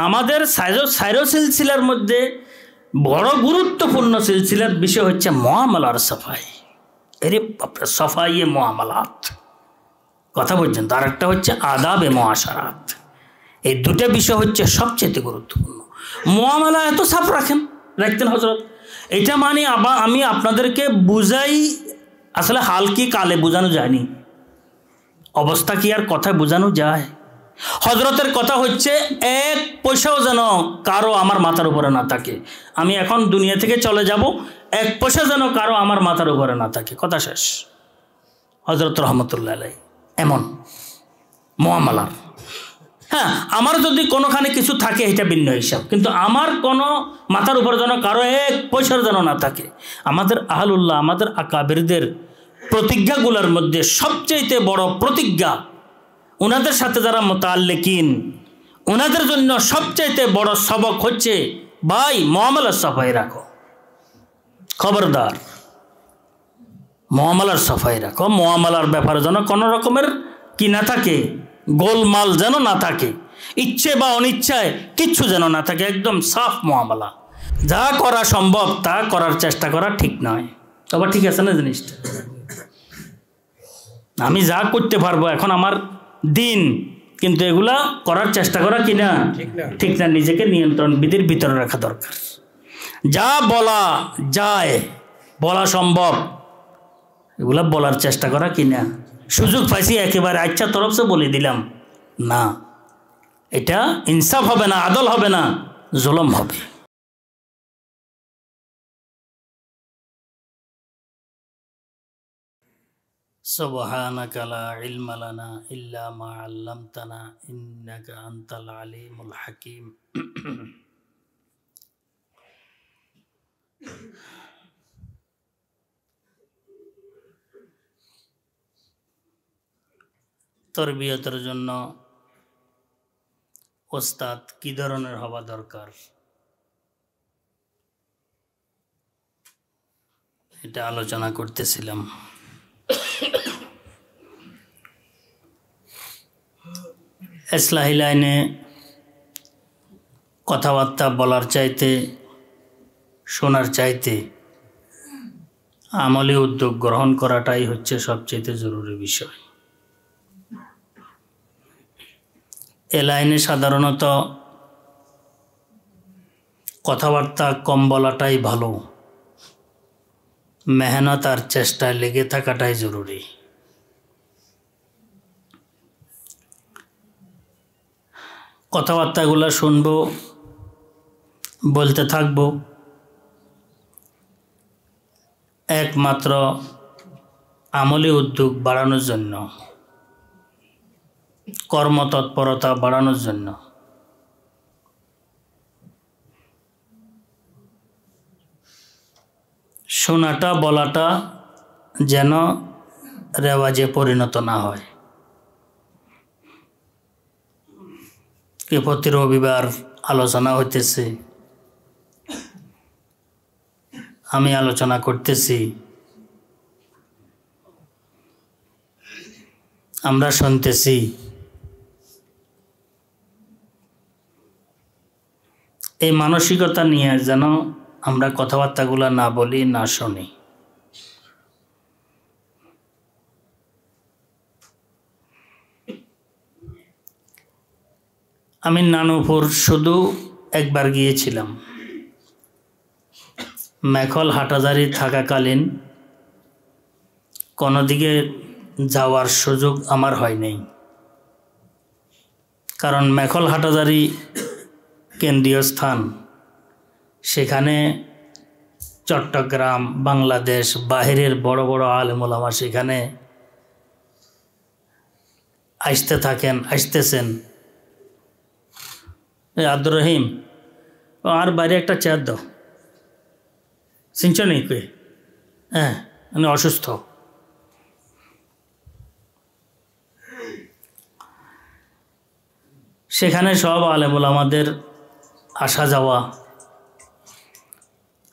আমাদের সাইরো সিলসিলার মধ্যে বড় গুরুত্বপূর্ণ সিলসিলার বিষয় হচ্ছে মুআমালার সাফাই। এরে বাপরে, সাফাইয়ে মুআমালাত কথা বলছেন তো। আরেকটা হচ্ছে আদাবে মুআশারাত। এই দুটো বিষয় হচ্ছে সবচেয়ে গুরুত্বপূর্ণ। মুআমালা এত সাফ রাখতেন হযরত। এটা মানে আমি আপনাদেরকে বুঝাই, আসলে হাল কি কালে বোঝানো যায়নি, অবস্থা কি আর কথায় বোঝানো যায়? হযরতের কথা হচ্ছে এক পয়সাও যেন কারো আমার মাথার উপরে না থাকে। আমি এখন দুনিয়া থেকে চলে যাব, এক পয়সা যেন কারো আমার মাথার উপরে না থাকে, কথা শেষ। হযরত রহমতুল্লাহ আলাইহি এমন মুআমালার। হ্যাঁ, আমার যদি কোনোখানে কিছু থাকে এটা ভিন্ন হিসাব, কিন্তু আমার কোনো মাথার উপর যেন কারো এক পয়সার যেন না থাকে। আমাদের আহলুল্লাহ, আমাদের আকাবিরদের প্রতিজ্ঞাগুলোর মধ্যে সবচাইতে বড় প্রতিজ্ঞা, ওনাদের সাথে যারা মুতাআল্লিকিন, ওনাদের জন্য সবচাইতে বড় সবক হচ্ছে ভাই মুআমালার সাফাই রাখো। খবরদার, মুআমালার সাফাই রাখো। মুআমালার ব্যাপারে যেন কোনো রকমের কি না থাকে, গোলমাল যেন না থাকে, ইচ্ছে বা অনিচ্ছায় কিচ্ছু যেন না থাকে, একদম সাফ মুআমালা। যা করা সম্ভব তা করার চেষ্টা করা ঠিক নয়। তবে ঠিক আছে না জিনিসটা? আমি যা করতে পারবো এখন আমার দিন, কিন্তু এগুলা করার চেষ্টা করা কিনা ঠিক না। নিজেকে নিয়ন্ত্রণ বিধির ভিতরে রাখা দরকার। যা বলা যায়, বলা সম্ভব, এগুলা বলার চেষ্টা করা কিনা। সুযোগ পাইছি একেবারে আচ্ছা তরফ সে বলে দিলাম না, এটা ইনসাফ হবে না, আদল হবে না, জুলুম হবে। সুবহানাকা লা ইলমা লানা ইল্লা মা আল্লামতানা ইন্নাকা আনতাল আলিমুল হাকিম। তরবিয়তের জন্য ওস্তাদ কি ধরনের হওয়া দরকার, এটা আলোচনা করতেছিলাম। ইসলাহি লাইনে কথাবার্তা বলার চাইতে, শোনার চাইতে আমলি উদ্যোগ গ্রহণ করাটাই হচ্ছে সবচেয়ে জরুরি বিষয়। এ লাইনে সাধারণত কথাবার্তা কম বলাটাই ভালো, মেহনত আর চেষ্টায় লেগে থাকাটাই জরুরি। কথাবার্তাগুলো শুনবো, বলতে থাকবো, একমাত্র আমলি উদ্যোগ বাড়ানোর জন্য, কর্মতৎপরতা বাড়ানোর জন্য। শোনাটা বলাটা যেন রেওয়াজে পরিণত না হয়। প্রতি রবিবার আলোচনা হইতেছে, আমি আলোচনা করতেছি, আমরা শুনতেছি, এই মানসিকতা নিয়ে যেন আমরা কথাবার্তাগুলো না বলি, না শুনি। আমি নানুপুর শুধু একবার গিয়েছিলাম, মেখল হাটাজারি থাকাকালীন কোনো দিকে যাওয়ার সুযোগ আমার হয় নাই। কারণ মেখল হাটাজারি কেন্দ্রীয় স্থান, সেখানে চট্টগ্রাম, বাংলাদেশ, বাহিরের বড় বড় আলেম ওলামা সেখানে আসতেছেন। আব্দুর রহিম, আর বাইরে একটা চেয়ার দাও, চিনছ নেই কে? হ্যাঁ, আমি অসুস্থ। সেখানে সব আলেম ওলামাদের আসা যাওয়া,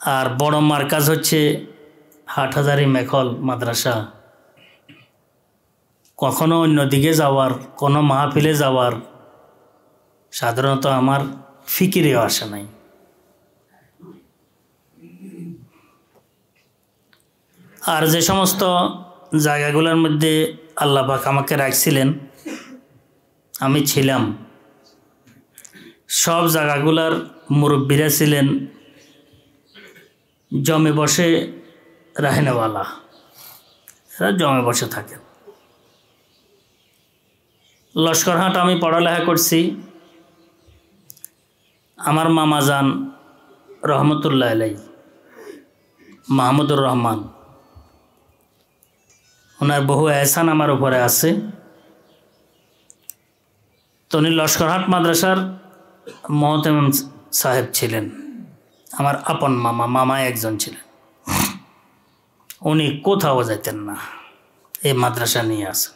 আর বড় মার্কাজ হচ্ছে হাটহাজারী মেখল মাদ্রাসা। কখনো অন্যদিকে যাওয়ার, কোনো মাহফিলে যাওয়ার সাধারণত আমার ফিকিরেও আসে নাই। আর যে সমস্ত জায়গাগুলোর মধ্যে আল্লাহ পাক আমাকে রাখছিলেন, আমি ছিলাম, সব জায়গাগুলোর মুরব্বীরা ছিলেন জমে বসে রাহেনেওয়ালা, এরা জমে বসে থাকেন। লস্করহাট আমি পড়ালেখা করছি। আমার মামা যান রহমতুল্লাহ আলাইহি, মাহমুদুর রহমান, ওনার বহু এহসান আমার উপরে আছে। তো উনি লস্করহাট মাদ্রাসার মোহতেম সাহেব ছিলেন, আমার আপন মামা একজন ছিলেন। উনি কোথাও যেতেন না, এই মাদ্রাসা নিয়ে আসেন।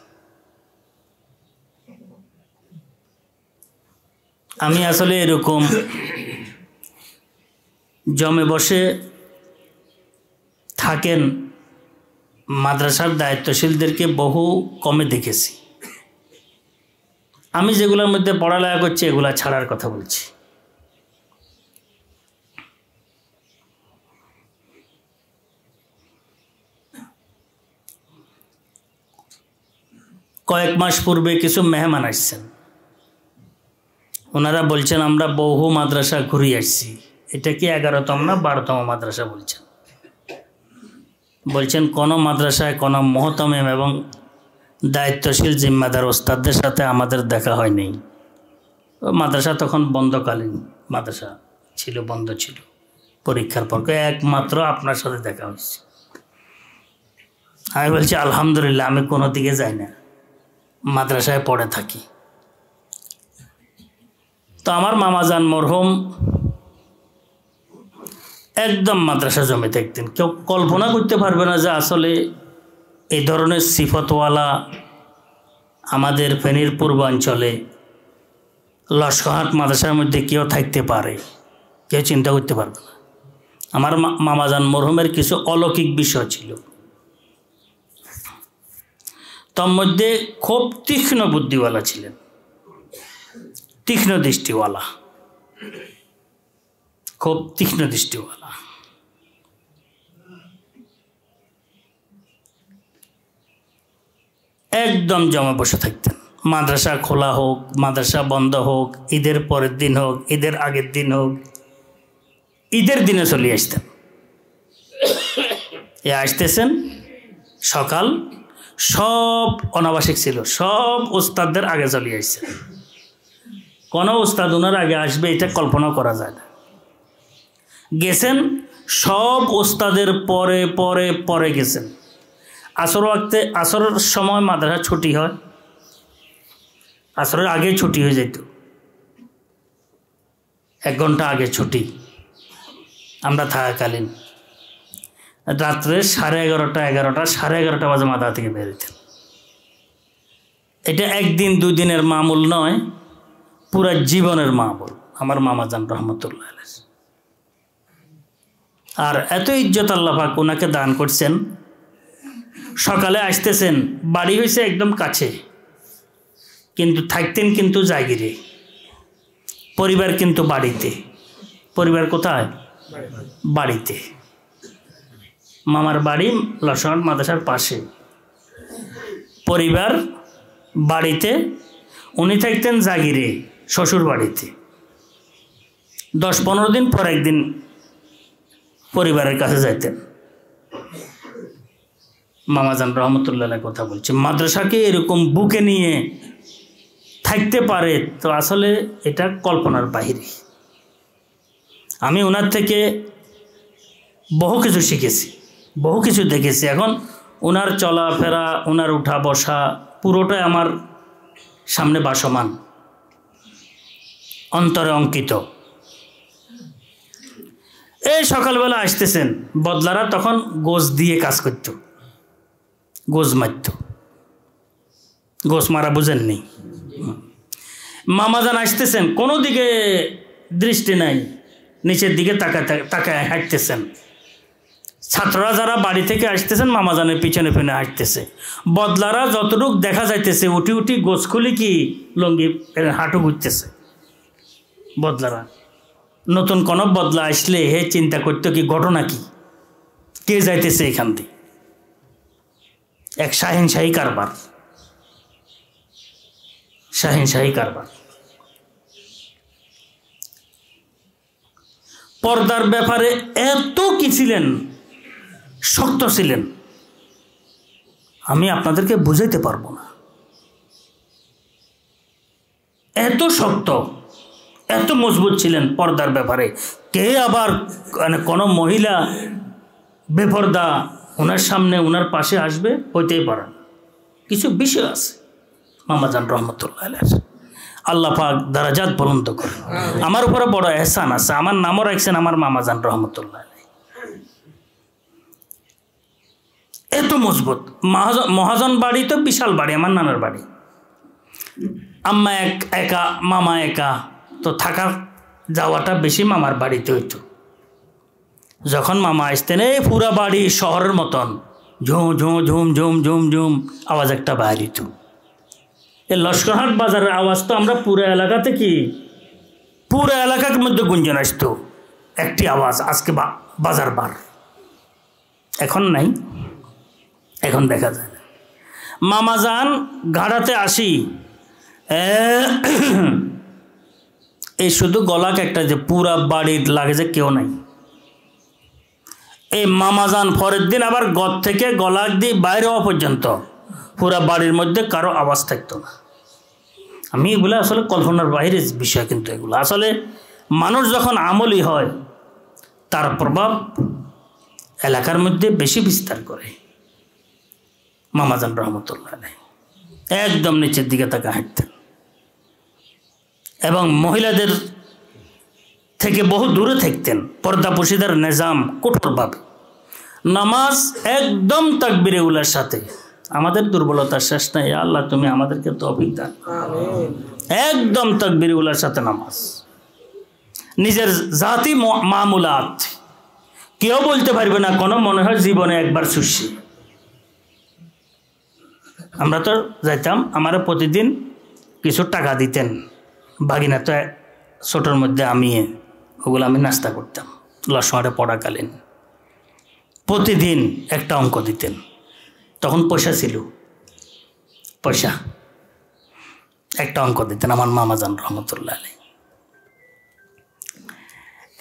আমি আসলে এরকম জমে বসে থাকেন মাদ্রাসার দায়িত্বশীলদেরকে বহু কমে দেখেছি। আমি যেগুলোর মধ্যে পড়ালেখা করছি এগুলা ছাড়ার কথা বলছি। কয়েক মাস পূর্বে কিছু মেহমান আসছেন, ওনারা বলছেন আমরা বহু মাদ্রাসা ঘুরে আসছি। এটা কি 11তম না 12তম মাদ্রাসা বলছেন। বলছেন কোনো মাদ্রাসায় কোনো মোহতমেম এবং দায়িত্বশীল জিম্মাদার ওস্তাদদের সাথে আমাদের দেখা হয়নি। মাদ্রাসা তখন বন্ধকালীন মাদ্রাসা ছিল, বন্ধ ছিল, পরীক্ষার পর একমাত্র আপনার সাথে দেখা হয়েছে। আমি বলছি আলহামদুলিল্লাহ, আমি কোনো দিকে যাই না, মাদ্রাসায় পড়ে থাকি। তো আমার মামাজান মরহুম একদম মাদ্রাসা জমে থাকতেন। কেউ কল্পনা করতে পারবে না যে আসলে এই ধরনের সিফতওয়ালা আমাদের ফেনীর পূর্বাঞ্চলে লস্করহাট মাদ্রাসার মধ্যে কেউ থাকতে পারে, কেউ চিন্তা করতে পারবে না। আমার মামাজান মরহুমের কিছু অলৌকিক বিষয় ছিল, তার মধ্যে খুব তীক্ষ্ণ বুদ্ধিওয়ালা ছিলেন, তীক্ষ্ণ দৃষ্টিওয়ালা, খুব তীক্ষ্ণ দৃষ্টিওয়ালা। একদম জমে বসে থাকতেন। মাদ্রাসা খোলা হোক, মাদ্রাসা বন্ধ হোক, ঈদের পরের দিন হোক, ঈদের আগের দিন হোক, ঈদের দিনে চলে আসতেন। এ আসতেছেন সকাল, সব অনাবাসিক ছিল, সব ওস্তাদদের আগে চলে আসছেন। কোনো ওস্তাদ ওনার আগে আসবে এটা কল্পনা করা যায় না। গেছেন সব ওস্তাদের পরে পরে পরে গেছেন। আসরের সময় মাদ্রাসা ছুটি হয়, আসরের আগে ছুটি হয়ে যেত, 1 ঘন্টা আগে ছুটি। আমরা থাকাকালীন রাত্রে 11:30 11:30 বাজে মাদ্রাসা থেকে বের হইতেন। এটা একদিন 2 দিনের মামুল নয়, পুরা জীবনের মামুল আমার মামাজান রহমতুল্লাহ আলাইহি। আর এত ইজ্জত আল্লাহ পাক ওনাকে দান করছেন। সকালে আসতেছেন, বাড়ি হয়েছে একদম কাছে, কিন্তু থাকতেন কিন্তু জায়গিরে, পরিবার কিন্তু বাড়িতে। পরিবার কোথায়? বাড়িতে। মামার বাড়ি লস্করহাট মাদ্রাসার পাশে, পরিবার বাড়িতে, উনি থাকতেন জাগিরে শ্বশুর বাড়িতে। 10-15 দিন পর একদিন পরিবারের কাছে যাইতেন। মামাজান রহমতুল্লাহ কথা বলছে, মাদ্রাসাকে এরকম বুকে নিয়ে থাকতে পারে তো আসলে এটা কল্পনার বাহিরে। আমি ওনার থেকে বহু কিছু শিখেছি, বহু কিছু দেখেছি। এখন ওনার চলাফেরা, ওনার উঠা বসা পুরোটাই আমার সামনে ভাসমান, অন্তরে অঙ্কিত। এই সকালবেলা আসতেছেন, বদলারা তখন গোজ দিয়ে কাজ করত, গোজ মারত। গোজ মারা বুঝেননি? মামাজান আসতেছেন, কোনো দিকে দৃষ্টি নাই, নিচের দিকে তাকায় হাঁটতেছেন। ছাত্ররা যারা বাড়ি থেকে আসতেছেন মামাজানের পিছনে ফিরে হাঁটতেছে। বদলারা যতটুক দেখা যাইতেছে উঠি উঠি গোছ খুলি কি লঙ্গি হাঁটু ঘুরতেছে। বদলারা নতুন কোনো বদলা আসলে হে চিন্তা করতো কি ঘটনা কি, কে যাইতেছে এখান থেকে। এক শাহিনশাহী কারবার, শাহিনশাহী কারবার। পর্দার ব্যাপারে এত কি ছিলেন, শক্ত ছিলেন, আমি আপনাদেরকে বুঝাইতে পারবো না। এত শক্ত, এত মজবুত ছিলেন পর্দার ব্যাপারে। কে আবার মানে কোনো মহিলা বেপর্দা ওনার সামনে ওনার পাশে আসবে, হইতেই পারে না। কিছু বিষয় আছে মামাজান রহমতুল্লাহ আলাইহি, আল্লাহ পাক দারাজাত বুলন্দ করে। আমার উপরে বড় এহসান আছে, আমার নামও রাখছেন আমার মামাজান রহমতুল্লাহ আলাইহি। এত মজবুত। মহাজন বাড়ি তো বিশাল বাড়ি, আমার নানার বাড়ি। আম্মা একা, মামা একা, তো থাকা যাওয়াটা বেশি মামার বাড়িতে হইতো। যখন মামা আসতেন এই পুরা বাড়ি শহরের মতন ঝুম ঝুম ঝুম ঝুম ঝুম ঝুম আওয়াজ একটা বাড়িত। এই লস্করহাট বাজারের আওয়াজ তো আমরা পুরো এলাকাতে কি পুরো এলাকার মধ্যে গুঞ্জন আসতো, একটি আওয়াজ, আজকে বাজার বার। এখন নাই, এখন দেখা যায় না। মামা যান ঘাড়াতে আসি, এই শুধু গলাক একটা, যে পুরা বাড়ির লাগে যে কেউ নাই। এই মামাজান পরের দিন আবার গদ থেকে গলাক দিয়ে বাইরে হওয়া পর্যন্ত পুরা বাড়ির মধ্যে কারো আওয়াজ থাকতো না। আমি এগুলো আসলে কল্পনার বাইরের বিষয়, কিন্তু এগুলো আসলে মানুষ যখন আমলি হয় তার প্রভাব এলাকার মধ্যে বেশি বিস্তার করে। মামাজান রহমতুল্লাহ আলাইহি একদম নিচের দিকে তাকে হাঁটতেন এবং মহিলাদের থেকে বহু দূরে থাকতেন। পর্দাপোশিদার নিজাম কঠোরভাবে। নামাজ একদম তাকবীরে উলার সাথে। আমাদের দুর্বলতার শেষ নাই, আল্লাহ তুমি আমাদেরকে তৌফিক দান। একদম তাকবীরে উলার সাথে নামাজ। নিজের জাতি মামুলাত কেউ বলতে পারবে না কোনো মনে হয় জীবনে একবার সুশি। আমরা তো যাইতাম, আমার প্রতিদিন কিছু টাকা দিতেন ভাগিনা, তো ছোটোর মধ্যে ওগুলো আমি নাস্তা করতাম লসমরে পড়াকালীন। প্রতিদিন একটা অঙ্ক দিতেন, তখন পয়সা ছিল, পয়সা একটা অঙ্ক দিতেন আমার মামাজান রহমতুল্লাহ আলাইহি।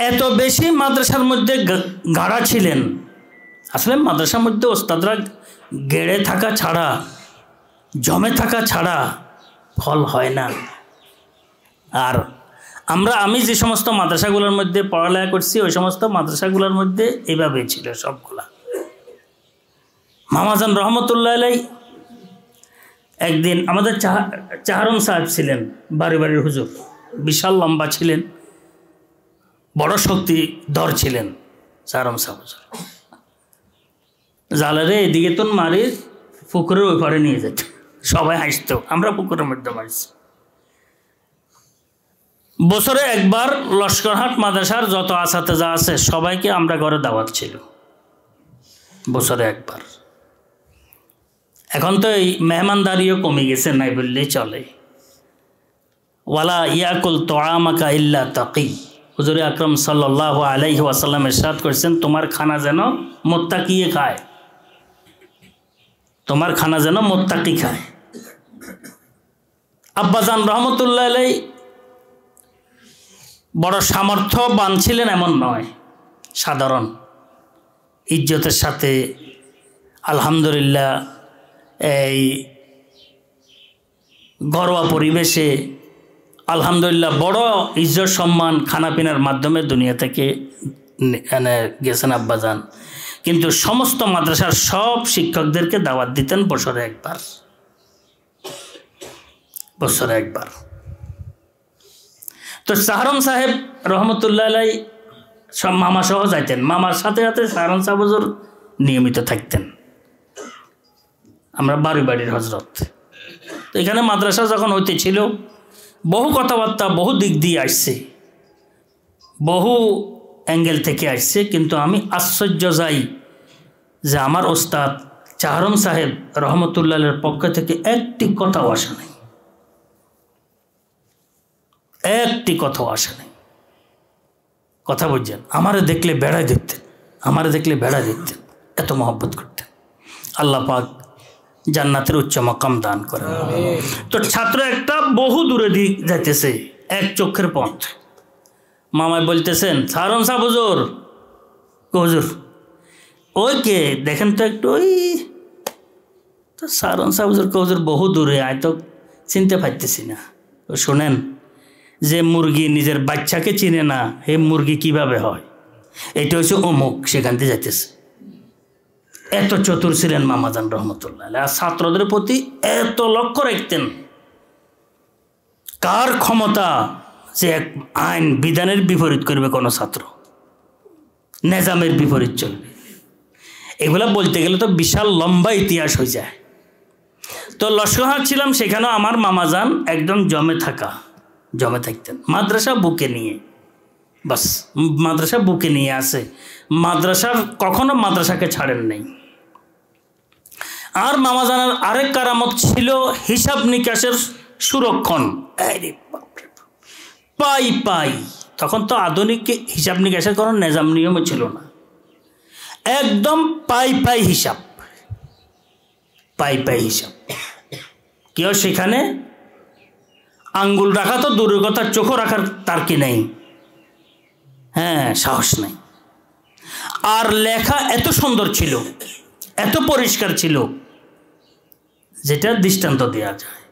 এত বেশি মাদ্রাসার মধ্যে গাড়া ছিলেন। আসলে মাদ্রাসার মধ্যে ওস্তাদরা গেড়ে থাকা ছাড়া, জমে থাকা ছাড়া ফল হয় না। আর আমি যে সমস্ত মাদ্রাসাগুলোর মধ্যে পড়ালেখা করছি ওই সমস্ত মাদ্রাসাগুলোর মধ্যে এইভাবে ছিল সবগুলা। মামাজান রহমতুল্লাহ আলাইহি একদিন আমাদের চাহারম সাহেব ছিলেন, বাড়ির হুজুর, বিশাল লম্বা ছিলেন, বড় শক্তিধর ছিলেন চাহারম সাহেব হুজুর। জালেরে এদিকে তো মারি পুকুরের ওই পারে নিয়ে যেত, সবাই হাসতো, আমরা পুকুরের মধ্যে মারছি। বছরে একবার লস্করহাট মাদ্রাসার যত আসাতেজা আছে সবাইকে আমরা ঘরে দাওয়াত ছিল, বছরে একবার। এখন তো এই মেহমানদারিও কমে গেছে, নাই বললেই চলে। ওয়ালা ইয়াকুল তোআমাকা ইল্লা তাকি, হুজুর আকরাম সাল্লাল্লাহু আলাইহি ওয়াসাল্লাম ইরশাদ করেছেন, তোমার খানা যেন মুত্তাকিয়ে খায়, তোমার খানা যেন মুত্তাকি খায়। আব্বাজান রহমতুল্লাহ আলাইহি বড় সামর্থ্যবান ছিলেন এমন নয়, সাধারণ ইজ্জতের সাথে আলহামদুলিল্লাহ এই ঘরোয়া পরিবেশে আলহামদুলিল্লাহ বড় ইজ্জত সম্মান খানাপিনার মাধ্যমে দুনিয়া থেকে গেছেন আব্বাজান। কিন্তু সমস্ত মাদ্রাসার সব শিক্ষকদেরকে দাওয়াত দিতেন বছরে একবার, বছরে একবার। তো চাহারম সাহেব রহমতুল্লাহ আলাইহি সব মামা সহ যাইতেন, মামার সাথে সাথে চাহারম সাহেব হুজুর নিয়মিত থাকতেন। আমরা বাড়ির হজরত। তো এখানে মাদ্রাসা যখন হইতেছিল বহু কথাবার্তা বহু দিক দিয়ে আসছে, বহু অ্যাঙ্গেল থেকে আসছে, কিন্তু আমি আশ্চর্য যাই যে আমার ওস্তাদ চাহারম সাহেব রহমতুল্লাহের পক্ষ থেকে একটি কথাও আসে নাই, একটি কথাও আসে নাই। কথা বুঝছেন? আমারে দেখলে বেড়ায় দেখতেন, আমারে দেখলে বেড়ায় দেখতেন, এত মহব্বত করতেন। আল্লাহ পাক জান্নাতের উচ্চ মাকাম দান করেন। তো ছাত্র একটা বহু দূরে যাইতেছে, এক চোখের পথ। মামাই বলতেছেন, সারন সাহ হুজুর। হুজুর ওই কে দেখেন তো একটু, ওই তো সারন সাহ হুজুর। হুজুর বহু দূরে, আয় তো চিনতে পারতেছি না। তো শোনেন, যে মুরগি নিজের বাচ্চাকে চিনে না, হে মুরগি কিভাবে হয়? এটা হচ্ছে অমুক, সেখান থেকে যাইতেছে। এত চতুর ছিলেন মামাজান রহমতুল্লাহ। আর ছাত্রদের প্রতি এত লক্ষ্য রাখতেন। কার ক্ষমতা যে এক আইন বিধানের বিপরীত করবে কোনো ছাত্র, নেজামের বিপরীত চলবে, এগুলা বলতে গেলে তো বিশাল লম্বা ইতিহাস হয়ে যায়। তো লস্করহাট ছিলাম, সেখানেও আমার মামাজান একদম জমে থাকতেন মাদ্রাসা বুকে নিয়ে। বাস মাদ্রাসা বুকে নিয়ে আসে, মাদ্রাসার কখনো মাদ্রাসাকে ছাড়েন নাই। আর মামাজানের আরেক কারামত ছিল হিসাব নিকাশের সুরক্ষণ। পাই তখন তো আধুনিক হিসাব নিকাশের কোনো নিজাম নিয়মও ছিল না, একদম পাই হিসাব, পাই হিসাব। কেউ সেখানে আঙ্গুল রাখা তো দূরের কথা, চোখও রাখার তার কি নেই, হ্যাঁ সাহস নেই। আর লেখা এত সুন্দর ছিল, এত পরিষ্কার ছিল, যেটা দৃষ্টান্ত দেওয়া যায়।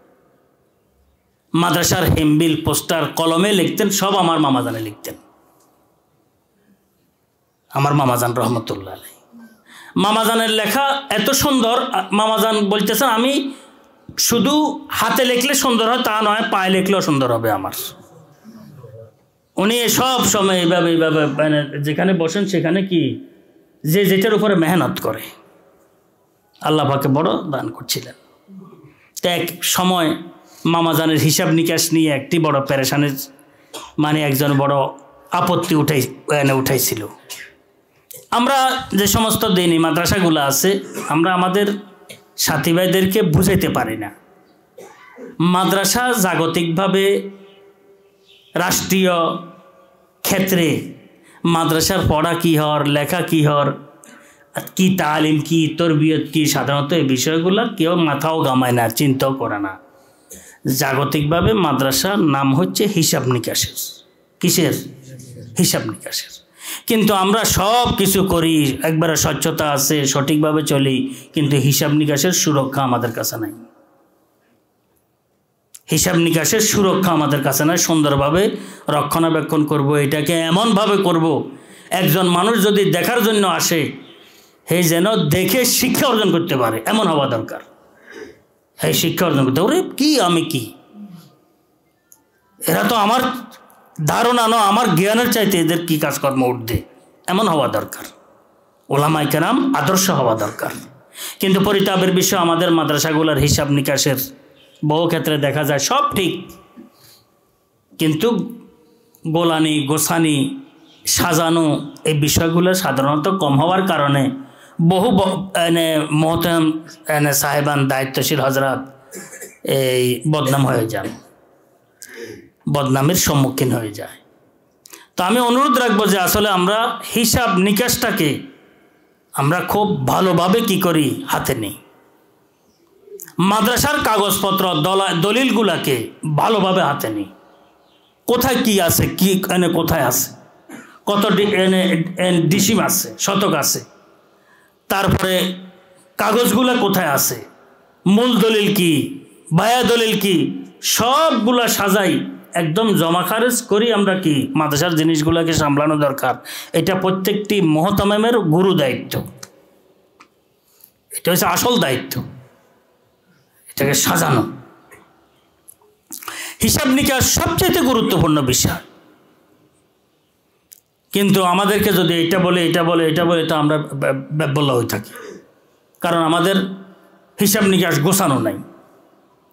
মাদ্রাসার হেমবিল পোস্টার কলমে লিখতেন, সব আমার মামাজানে লিখতেন, আমার মামাজান রহমতুল্লাহ আলাইহি। মামাজানের লেখা এত সুন্দর, মামাজান বলতেছেন আমি শুধু হাতে লিখলে সুন্দর হয় তা নয়, পায়ে লিখলেও সুন্দর হবে আমার। উনি সব সময় এইভাবে মানে যেখানে বসেন সেখানে কি যে যেটার উপরে মেহনত করে, আল্লাহ পাকে বড় দান করছিলেন। তো এক সময় মামাজানের হিসাব নিকাশ নিয়ে একটি বড় পেরেশানের, মানে একজন বড় আপত্তি উঠাইছিল। আমরা যে সমস্ত দিনী মাদ্রাসাগুলো আছে, আমরা আমাদের সাথী ভাইদেরকে বুঝাইতে পারি না। মাদ্রাসা জাগতিকভাবে রাষ্ট্রীয় ক্ষেত্রে মাদ্রাসার পড়া কী হর, লেখা কী হর, কি তালিম কি, তরবিয়ত কি, সাধারণত এই বিষয়গুলো কেউ মাথাও ঘামায় না, চিন্তাও করে না। জাগতিকভাবে মাদ্রাসার নাম হচ্ছে হিসাব নিকাশের। কিসের? হিসাব নিকাশের। কিন্তু আমরা সব কিছু করি, একবারে স্বচ্ছতা আছে, সঠিকভাবে চলি, কিন্তু হিসাব নিকাশের সুরক্ষা আমাদের কাছে নাই। হিসাব নিকাশের সুরক্ষা আমাদের কাছে নাই। সুন্দরভাবে রক্ষণাবেক্ষণ করব, এটাকে এমনভাবে করব, একজন মানুষ যদি দেখার জন্য আসে, হে যেন দেখে শিক্ষা অর্জন করতে পারে, এমন হওয়া দরকার। এই শিক্ষা অর্জন করতে, ওরে কি আমি কি, এরা তো আমার ধারণা নয়, আমার জ্ঞানের চাইতে এদের কি কাজকর্ম উঠবে, এমন হওয়া দরকার। ওলামায়ে কেরাম আদর্শ হওয়া দরকার। কিন্তু পরিতাপের বিষয়, আমাদের মাদ্রাসাগুলোর হিসাব নিকাশের বহু ক্ষেত্রে দেখা যায় সব ঠিক, কিন্তু গোলানি গোসানি সাজানো এই বিষয়গুলো সাধারণত কম হওয়ার কারণে বহু মহতারাম সাহেবান দায়িত্বশীল হজরত এই বদনাম হয়ে যান, বদনামের সম্মুখীন হয়ে যায়। তো আমি অনুরোধ রাখবো যে আসলে আমরা হিসাব নিকাশটাকে আমরা খুব ভালোভাবে কি করি, হাতে নেই। মাদ্রাসার কাগজপত্র দলিলগুলাকে ভালোভাবে হাতে নেই। কোথায় কি আছে, কি কোথায় আছে, কত ডিসিম আছে, শতক আছে, তারপরে কাগজগুলা কোথায় আছে, মূল দলিল কি, বায়া দলিল কি, সবগুলা সাজাই একদম জমা খারেজ করি আমরা কি মাদ্রাসার জিনিসগুলোকে সামলানো দরকার। এটা প্রত্যেকটি মুহতামিমের গুরু দায়িত্ব, এটা হচ্ছে আসল দায়িত্ব, এটাকে সাজানো। হিসাব নিকাশ সবচেয়ে গুরুত্বপূর্ণ বিষয়, কিন্তু আমাদেরকে যদি এটা বলে এটা আমরা ব্যাবল্য হয়ে থাকি, কারণ আমাদের হিসাব নিকাশ গোছানো নাই,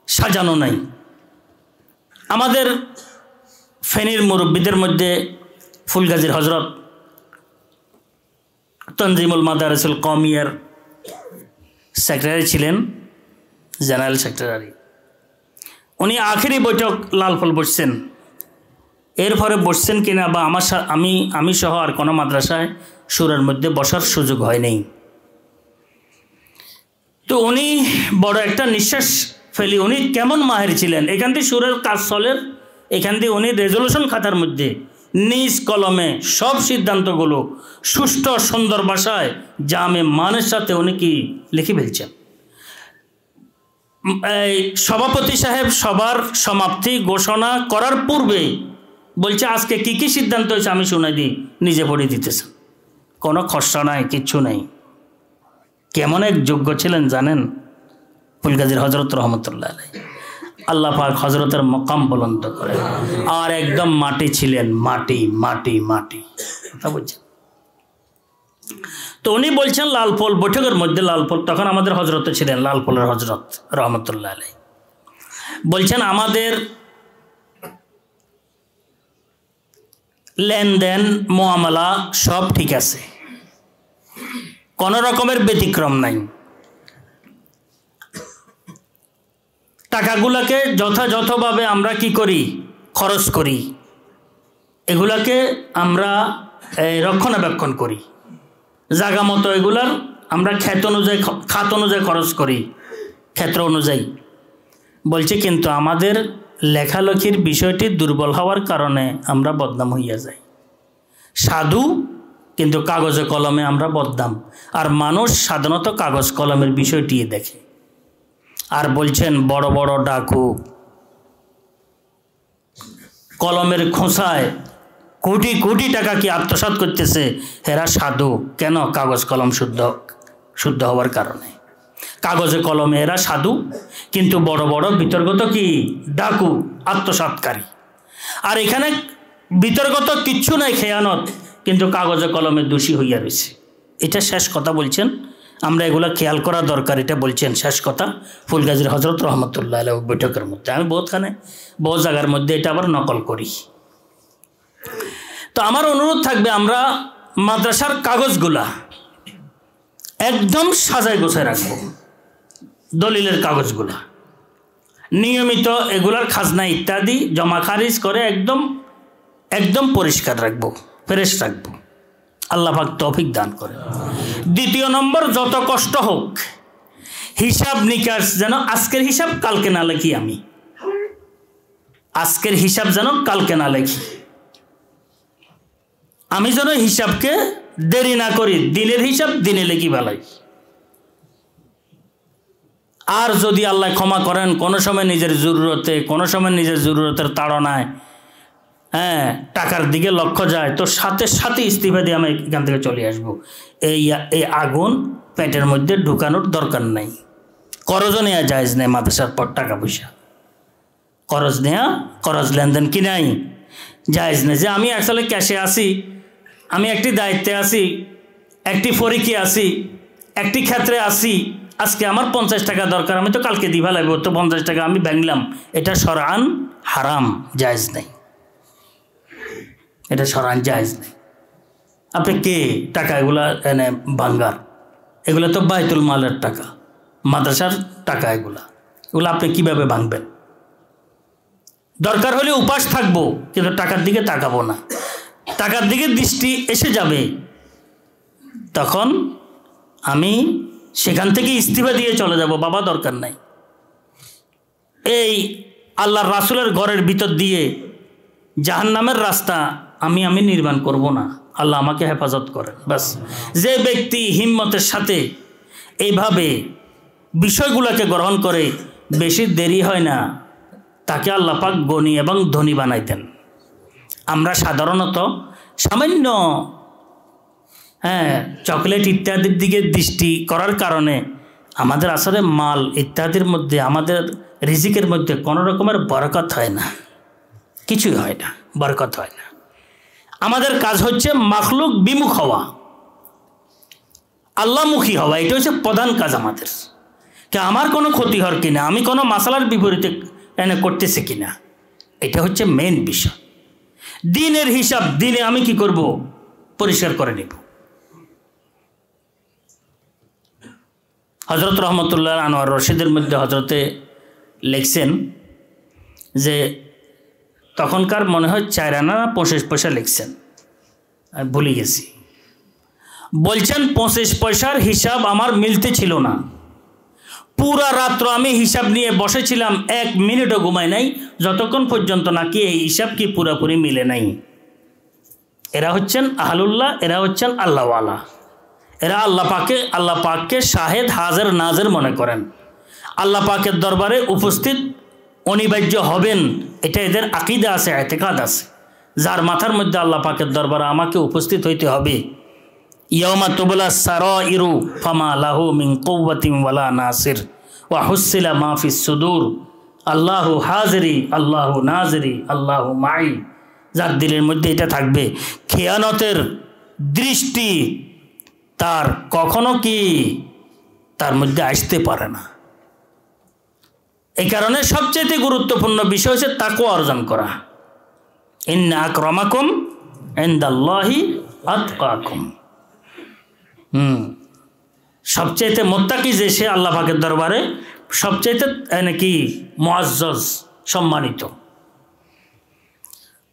সাজানো নাই। আমাদের ফেনীর মুরব্বীদের মধ্যে ফুলগাজীর হজরত তনজিমুল মাদারিসুল কওমিয়ার সেক্রেটারি ছিলেন, জেনারেল সেক্রেটারি। উনি আখেরি বৈঠক লালফল বসছেন এরপরে বসছেন কিনা বা আমি সহ আর কোনো মাদ্রাসায় সুরের মধ্যে বসার সুযোগ হয় নাই। তো উনি বড় একটা নিঃশ্বাস ফেলি, উনি কেমন মাহের ছিলেন। এখান থেকে সুরের কাজ চলের, এখান দিয়ে উনি রেজলিউশন খাতার মধ্যে নিজ কলমে সব সিদ্ধান্তগুলো সুষ্ঠু সুন্দর ভাষায় জামে মানের সাথে উনি কি লিখে ফেলছেন। এই সভাপতি সাহেব সবার সমাপ্তি ঘোষণা করার পূর্বেই বলছে আজকে কি কি সিদ্ধান্ত হয়েছে আমি শুনাই দিই, নিজে পড়ে দিতেছেন, কোনো খসড়া নাই, কিচ্ছু নেই। কেমন এক যোগ্য ছিলেন জানেন ফুলগাজীর হজরত রহমতুল্লাহ আলাইহি। আল্লাহ পাক হজরতের মকাম বুলন্দ করে, আর একদম মাটি ছিলেন, মাটি মাটি মাটি, কথা বলছেন। তো উনি বলছেন লালপোল বৈঠকের মধ্যে, লালপোল তখন আমাদের হজরত ছিলেন, লালপোলের হজরত রহমতুল্লাহ আলাইহি বলছেন আমাদের লেনদেন মুআমালা সব ঠিক আছে, কোনো রকমের ব্যতিক্রম নাই। টাকাগুলাকে যথাযথভাবে আমরা কি করি, খরচ করি, এগুলাকে আমরা রক্ষণাবেক্ষণ করি, জায়গা মতো এগুলার আমরা খাত অনুযায়ী খরচ করি, ক্ষেত্র অনুযায়ী। বলছে কিন্তু আমাদের লেখালেখির বিষয়টি দুর্বল হওয়ার কারণে আমরা বদনাম হইয়া যাই। সাধু কিন্তু কাগজে কলমে আমরা বদনাম, আর মানুষ সাধারণত কাগজ কলমের বিষয়টি দেখে। আর বলছেন বড় বড় ডাকু কলমের খোঁচায় কোটি কোটি টাকা কি আত্মসাৎ করতেছে, এরা সাধু কেন? কাগজ কলম শুদ্ধ হওয়ার কারণে। কাগজে কলমে এরা সাধু, কিন্তু বড় বড় বিতর্গত কি ডাকু, আত্মসাৎকারী। আর এখানে বিতর্গত কিচ্ছু নাই, খেয়ানত, কিন্তু কাগজে কলমে দোষী হইয়া রয়েছে। এটা শেষ কথা বলছেন, আমরা এগুলো খেয়াল করা দরকার। এটা বলছেন শেষ কথা ফুলগাজীর হজরত রহমতুল্লাহ আলাইহি বৈঠকের মধ্যে। আমি বহু জায়গার মধ্যে এটা আবার নকল করি। তো আমার অনুরোধ থাকবে আমরা মাদ্রাসার কাগজগুলা একদম সাজায় গোছায় রাখবো, দলিলের কাগজগুলা নিয়মিত এগুলার খাজনা ইত্যাদি জমা খারিজ করে একদম পরিষ্কার রাখবো, ফ্রেশ রাখবো। আল্লাহ পাক তৌফিক দান করে। দ্বিতীয় নম্বর, যত কষ্ট হোক হিসাব নিকাশ যেন আজকের হিসাব কালকে না লেখি, আমি আজকের হিসাব যেন কালকে না লেখি, আমি যেন হিসাবকে দেরি না করি, দিনের হিসাব দিনে লেখি বেলায়। আর যদি আল্লাহ ক্ষমা করেন কোনো সময় নিজের জরুরতের তাড়নায় টাকার দিকে লক্ষ্য যায়, তো সাথে সাথে ইস্তিফা দিয়ে আমি এখান থেকে চলে আসবো। এই আগুন পেটের মধ্যে ঢুকানোর দরকার নাই। করজও নেওয়া জায়েজ নেই মাদ্রাসার পর, টাকা পয়সা করজ লেনদেন কি নাই জায়েজ নেই। যে আমি আসলে ক্যাশে আসি, আমি একটি দায়িত্বে আসি, একটি ফরিকে আসি, একটি ক্ষেত্রে আসি, আজকে আমার 50 টাকা দরকার, আমি তো কালকে দিবা লাগবে, তো 50 টাকা আমি ব্যাংলাম, এটা শরআন হারাম, জায়েজ নেই, এটা শরআন জায়েজ নেই। আপনি কে টাকা এগুলা এনে ভাঙ্গার? এগুলো তো বাইতুল মালের টাকা, মাদ্রাসার টাকা, এগুলো আপনি কিভাবে ভাঙবেন? দরকার হলে উপাস থাকবো, কিন্তু টাকার দিকে তাকাবো না। টাকার দিকে দৃষ্টি এসে যাবে, তখন আমি সেখান থেকে ইস্তিফা দিয়ে চলে যাব, বাবা দরকার নাই। এই আল্লাহর রাসূলের ঘরের ভিতর দিয়ে জাহান্নামের রাস্তা আমি নির্মাণ করব না। আল্লাহ আমাকে হেফাজত করেন। বাস, যে ব্যক্তি হিম্মতের সাথে এইভাবে বিষয়গুলোকে গ্রহণ করে, বেশি দেরি হয় না, তাকে আল্লাহ পাক গণী এবং ধনী বানাইতেন। আমরা সাধারণত সামান্য চকলেট ইত্যাদির দিকে দৃষ্টি করার কারণে আমাদের আসলে মাল ইত্যাদির মধ্যে, আমাদের রিজিকের মধ্যে কোনো রকমের বরকত হয় না, কিছুই হয় না, বরকত হয় না। আমাদের কাজ হচ্ছে মাখলুক বিমুখ হওয়া, আল্লাহমুখী হওয়া, এটা হচ্ছে প্রধান কাজ আমাদের। কে আমার কোনো ক্ষতি হওয়ার কিনা, আমি কোনো মাসালার বিপরীতে করতেছি কিনা, এটা হচ্ছে মেন বিষয়। দিনের হিসাব দিনে আমি কি করব, পরিষ্কার করে নেব। হজরত রহমতুল্লাহ আনোয়ার রশিদের মধ্যে হজরতে লিখছেন যে তখনকার মনে হয় 4 আনা 25 পয়সা লিখছেন, আমি ভুলে গেছি। বলছেন 25 পয়সার হিসাব আমার মিলতে ছিল না। পুরা রাত্র আমি হিসাব নিয়ে বসেছিলাম, 1 মিনিটও ঘুমাই নাই, যতক্ষণ পর্যন্ত নাকি এই হিসাব কি পুরাপুরি মিলে নাই। এরা হচ্ছেন আহলুল্লাহ, এরা হচ্ছেন আল্লাহওয়ালা। এরা আল্লাহ পাককে শাহেদ হাজির নাজির মনে করেন। আল্লাহ পাকের দরবারে উপস্থিত অনিবার্য হবেন, এটা এদের আকীদা আছে, ইতিকাদ আছে। যার মাথার মধ্যে আল্লাহ পাকের দরবারে আমাকে উপস্থিত হইতে হবে। ইয়াউমা তুবলা সারাইরু ফামা লাহু মিন কুওয়াতিন ওয়ালা নাসির ওয়া হুসিলা মা ফিস সুদূর আল্লাহু হাজিরি আল্লাহু নাজিরি আল্লাহু মাই। যার দিলের মধ্যে এটা থাকবে, খেয়ানতের দৃষ্টি তার কখনো কি তার মধ্যে আসতে পারে না। এই কারণে সবচেয়ে গুরুত্বপূর্ণ বিষয় হচ্ছে তাকওয়া অর্জন করা। ইন্না আকরামাকুম ইনদাল্লাহি আতকাকুম। সবচেয়ে মুত্তাকি যে সে আল্লাহ পাকের দরবারে সবচেয়ে নাকি মুআজ্জাজ, সম্মানিত।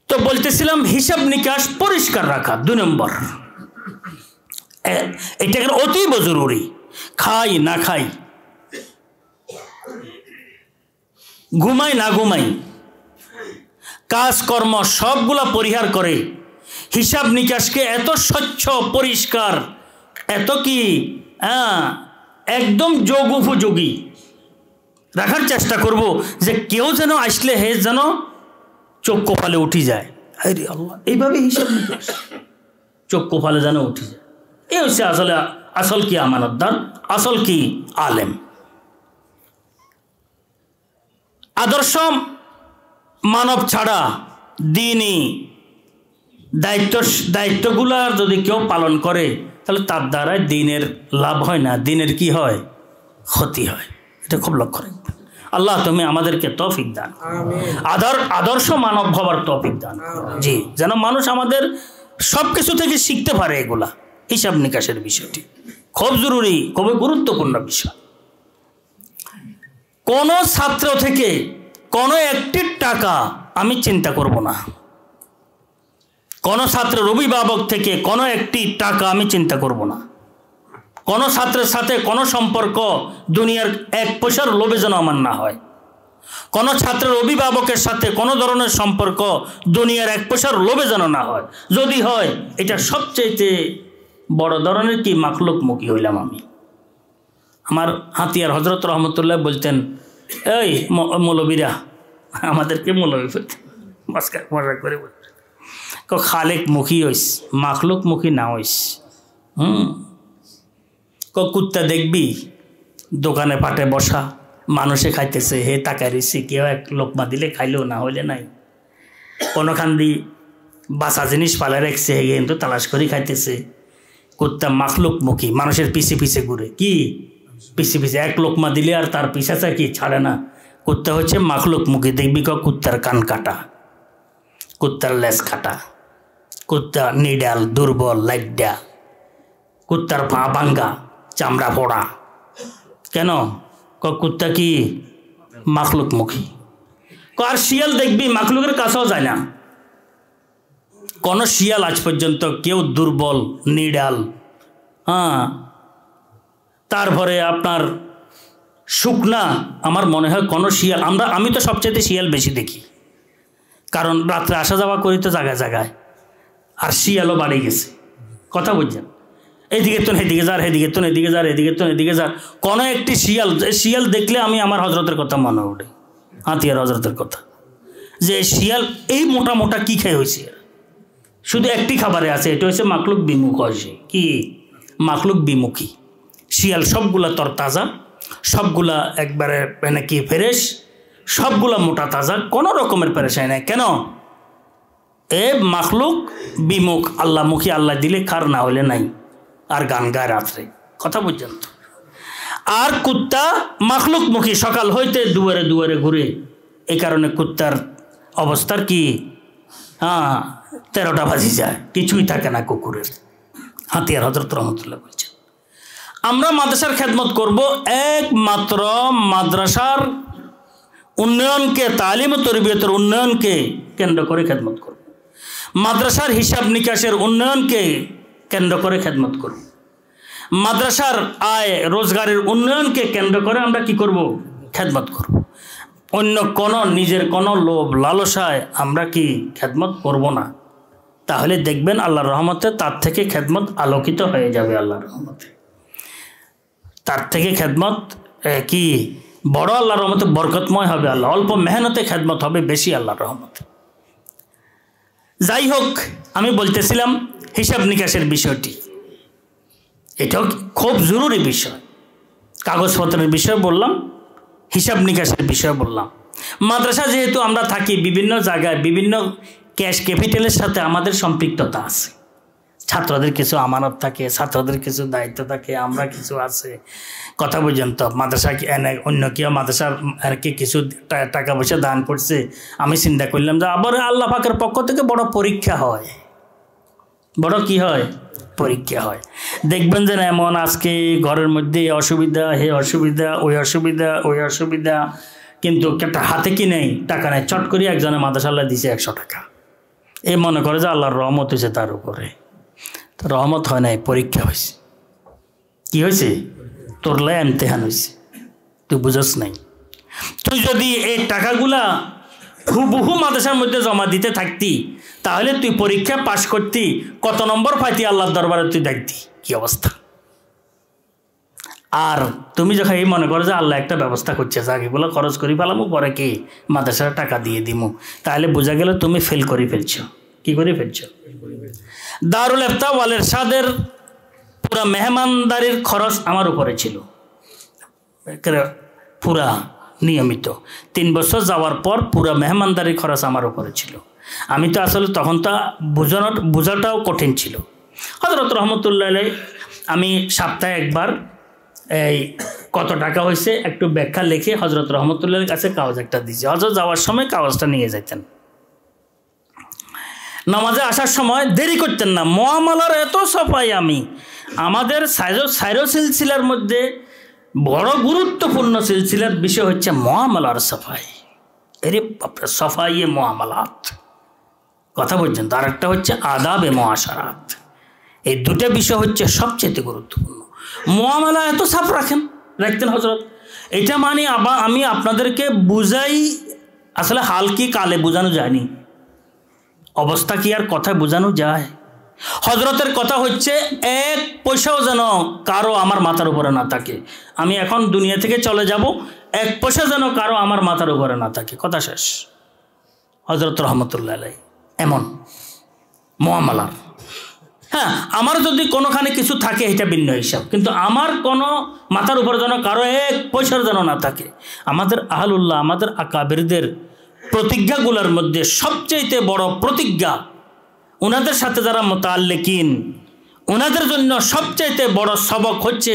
তো বলতেছিলাম হিসাব নিকাশ পরিষ্কার রাখা 2 নম্বর, এটা অতীব জরুরি। খাই না খাই, ঘুমাই না ঘুমাই, কাজকর্ম সবগুলা পরিহার করে হিসাব নিকাশকে এত স্বচ্ছ পরিষ্কার, এত কি একদম যোগ উপযোগী রাখার চেষ্টা করব, যে কেউ যেন আসলে হে যেন চোখ কপালে উঠে যায়, আরে আল্লাহ, এইভাবে হিসাব নিকাশ চোখ কপালে যেন উঠে যায়। এই হচ্ছে আসল কি আমানতদার, আসল কি আলেম। আদর্শ মানব ছাড়া দিনই দায়িত্বগুলা যদি কেউ পালন করে, তাহলে তার দ্বারাই দিনের লাভ হয় না, দিনের কি হয়, ক্ষতি হয়। এটা খুব লক্ষ্য রাখবেন। আল্লাহ তুমি আমাদেরকে তৌফিক দান, আদর্শ মানব হবার তৌফিক দান। জি, যেন মানুষ আমাদের সব কিছু থেকে শিখতে পারে। এগুলা হিসাব নিকাশের বিষয়টি খুব জরুরি, খুবই গুরুত্বপূর্ণ বিষয়। কোনো ছাত্র থেকে কোনো একটি টাকা আমি চিন্তা করব না, কোনো ছাত্রের অভিভাবক থেকে কোনো একটি টাকা আমি চিন্তা করব না, কোনো ছাত্রের সাথে কোনো সম্পর্ক দুনিয়ার 1 পয়সার লোভে যেন আমার না হয়, কোনো ছাত্রের অভিভাবকের সাথে কোনো ধরনের সম্পর্ক দুনিয়ার 1 পয়সার লোভে যেন না হয়। যদি হয়, এটা সবচেয়ে বড় ধরনের কি মাখলুকমুখী হইলাম আমি। আমার হাতিয়ার হজরত রহমতুল্লাহ বলতেন, এই মৌলবীরা, আমাদেরকে মৌলবী মজা করে বলতেন, খালেক মুখী হইস, মাখলুক মুখী না হইস। কুত্তা দেখবি দোকানে পাটে বসা, মানুষে খাইতেছে, হে তাকায় রয়েছে, কেউ 1 লোকমা দিলে খাইলেও, না হইলে নাই। কোনোখান দিয়ে বাসা জিনিস পালে রাখছে, হে কিন্তু তালাশ করে খাইতেছে। কুত্তা মাখলুক মুখী, মানুষের পিছে পিছে ঘুরে, কি পিছে পিছে 1 লোকমা দিলে আর তার পিছাচা কি ছাড়ে না। কুত্তা হচ্ছে মাখলুক মুখী। দেখবি কুত্তার কান কাটা, কুত্তার লেজ কাটা, কুত্তা নিডাল, দুর্বল, লাইডা, কুত্তার পা ভাঙ্গা, চামড়া পোড়া। কেন? কুত্তা কি মাখলুকমুখী। আর শিয়াল দেখবি মাখলুকের কাছেও যায় না। কোনো শিয়াল আজ পর্যন্ত কেউ দুর্বল, নিডাল, তারপরে আপনার শুকনা, আমার মনে হয় কোনো শিয়াল, আমি তো সবচেয়ে শিয়াল বেশি দেখি, কারণ রাত্রে আসা যাওয়া করি তো জায়গায় জায়গায়, আর শিয়ালও বাড়ে গেছে। কথা বুঝছেন? এদিকে তো এদিকে যার, এদিকে তো এদিকে যার, এদিকে তো এদিকে যার। কোনো একটি শিয়াল দেখলে আমি আমার হজরতের কথা মনে ওঠে, হাতিয়ার হজরতের কথা, যে শিয়াল এই মোটা মোটা কি খেয়ে হয়েছে, শুধু একটি খাবারে আছে, এটা হচ্ছে মাখলুক বিমুখ হয়েছে। কি মাখলুক বিমুখী শিয়াল? সবগুলা তরতাজা, সবগুলা একবারে নাকি ফ্রেশ, সবগুলা মোটা তাজা, কোনো রকমের পেরেশানি নাই। কেন? এ মাখলুক বিমুখ, আল্লাহমুখী, আল্লাহ দিলে খার, না হলে নাই। আর গান গায় রাত্রে, কথা বুঝছেন তো? আর কুত্তা মাখলুকমুখী, সকাল হইতে দুয়ারে দুয়ারে ঘুরে। এই কারণে কুত্তার অবস্থার কি 13টা বাজি যায়, কিছুই থাকে না কুকুরের। হাতিয়ার হজরত রহমতুল্লাহ বলছেন, আমরা মাদ্রাসার খেদমত করব একমাত্র মাদ্রাসার উন্নয়নকে, তালিম ও তরবিয়তের উন্নয়নকে কেন্দ্র করে খেদমত করব। মাদ্রাসার হিসাব নিকাশের উন্নয়নকে কেন্দ্র করে খেদমত করব। মাদ্রাসার আয় রোজগারের উন্নয়নকে কেন্দ্র করে আমরা কি করব? খেদমত করব। অন্য কোনো নিজের কোনো লোভ লালসায় আমরা কি খেদমত করব না। তাহলে দেখবেন আল্লাহর রহমতে তার থেকে খেদমত আলোকিত হয়ে যাবে। আল্লাহর রহমতে তার থেকে খেদমত কি বড়, আল্লাহর রহমতে বরকতময় হবে। আল্লাহ অল্প মেহনতে খেদমত হবে বেশি আল্লাহর রহমতে। যাই হোক, আমি বলতেছিলাম হিসাব নিকাশের বিষয়টি, এটাও খুব জরুরি বিষয়। কাগজপত্রের বিষয় বললাম, হিসাব নিকাশের বিষয় বললাম। মাদ্রাসা যেহেতু আমরা থাকি বিভিন্ন জায়গায়, বিভিন্ন ক্যাশ ক্যাপিটালের সাথে আমাদের সম্পৃক্ততা আছে। ছাত্রদের কিছু আমানত থাকে, ছাত্রদের কিছু দায়িত্ব থাকে, আমরা কিছু আছে। কথা পর্যন্ত মাদ্রাসা অন্য কেউ মাদ্রাসার আর কি কিছু টাকা পয়সা দান করছে, আমি চিন্তা করলাম যে আবার আল্লাহ পাকের পক্ষ থেকে বড় পরীক্ষা হয়। বড় কি হয়? পরীক্ষা হয়। দেখবেন যে এমন আজকে ঘরের মধ্যে অসুবিধা, হে অসুবিধা, ওই অসুবিধা, ওই অসুবিধা, কিন্তু একটা হাতে কি নেই, টাকা নেই। চট করে একজনে মাদ্রাসা আল্লাহ দিছে 100 টাকা, এই মনে করে যে আল্লাহর রহমত হয়েছে তার উপরে। রহমত হয় নাই, পরীক্ষা হয়েছে। কি হয়েছে? তোর লাই ইমতিহান হয়েছে, তুই বুঝস নাই। তুই যদি এই টাকাগুলা হুবহু মাদ্রাসার মধ্যে জমা দিতে থাকতি, তাহলে তুই পরীক্ষা পাশ করতি, কত নম্বর পাইতি আল্লাহর দরবারে তুই দেখতি কি অবস্থা। আর তুমি যখন এই মনে করো যে আল্লাহ একটা ব্যবস্থা করছে, যাক এগুলো খরচ করি ফেলামো, পরে কি মাদ্রাসার টাকা দিয়ে দিমু, তাহলে বোঝা গেল তুমি ফেল করে ফেলছো। কি করে ফেলছো? দারুল ইফতা ওয়াল ইরশাদের পুরা মেহমানদারির খরচ আমার উপরে ছিল, পুরা নিয়মিত। 3 বছর যাওয়ার পর পুরা মেহমানদারির খরচ আমার উপরে ছিল। আমি তো আসলে তখন তো বোঝাটাও কঠিন ছিল। হযরত রহমতুল্লাহ আলাইহি আমি সপ্তাহে একবার এই কত টাকা হয়েছে একটু ব্যাখ্যা লিখে হযরত রহমতুল্লাহর কাছে কাগজ একটা দিয়েছি। হযরত যাওয়ার সময় কাগজটা নিয়ে যেতেন। নামাজে আসার সময় দেরি করতেন না। মুআমালার এত সাফাই আমি, আমাদের সাইরো সিলসিলার মধ্যে বড় গুরুত্বপূর্ণ সিলসিলার বিষয় হচ্ছে মুআমালার সাফাই। এরে বাপরে, সাফাইয়ে মুআমালাত, কথা বলছেন। তার একটা হচ্ছে আদাবে মুআশারাত। এই দুটো বিষয় হচ্ছে সবচেয়ে গুরুত্বপূর্ণ। মুআমালা এত সাফ রাখতেন হযরত। এটা মানে আমি আপনাদেরকে বুঝাই, আসলে হাল কি কালে বোঝানো যায়নি, অবস্থা কি আর কথায় বোঝানো যায়? হযরতের কথা হচ্ছে 1 পয়সাও যেন কারো আমার মাথার উপরে না থাকে। আমি এখন দুনিয়া থেকে চলে যাব, 1 পয়সা যেন কারো আমার মাথার উপরে না থাকে, কথা শেষ। হযরত রহমতুল্লাহ আলাইহি এমন মুআমালার। হ্যাঁ, আমার যদি কোনোখানে কিছু থাকে এটা ভিন্ন হিসাব, কিন্তু আমার কোনো মাথার উপরে যেন কারো 1 পয়সার যেন না থাকে। আমাদের আহলুল্লাহ, আমাদের আকাবিরদের প্রতিজ্ঞাগুলোর মধ্যে সবচেয়ে বড় প্রতিজ্ঞা, ওনাদের সাথে যারা মুতাআল্লিকিন, ওনাদের জন্য সবচেয়ে বড় সবক হচ্ছে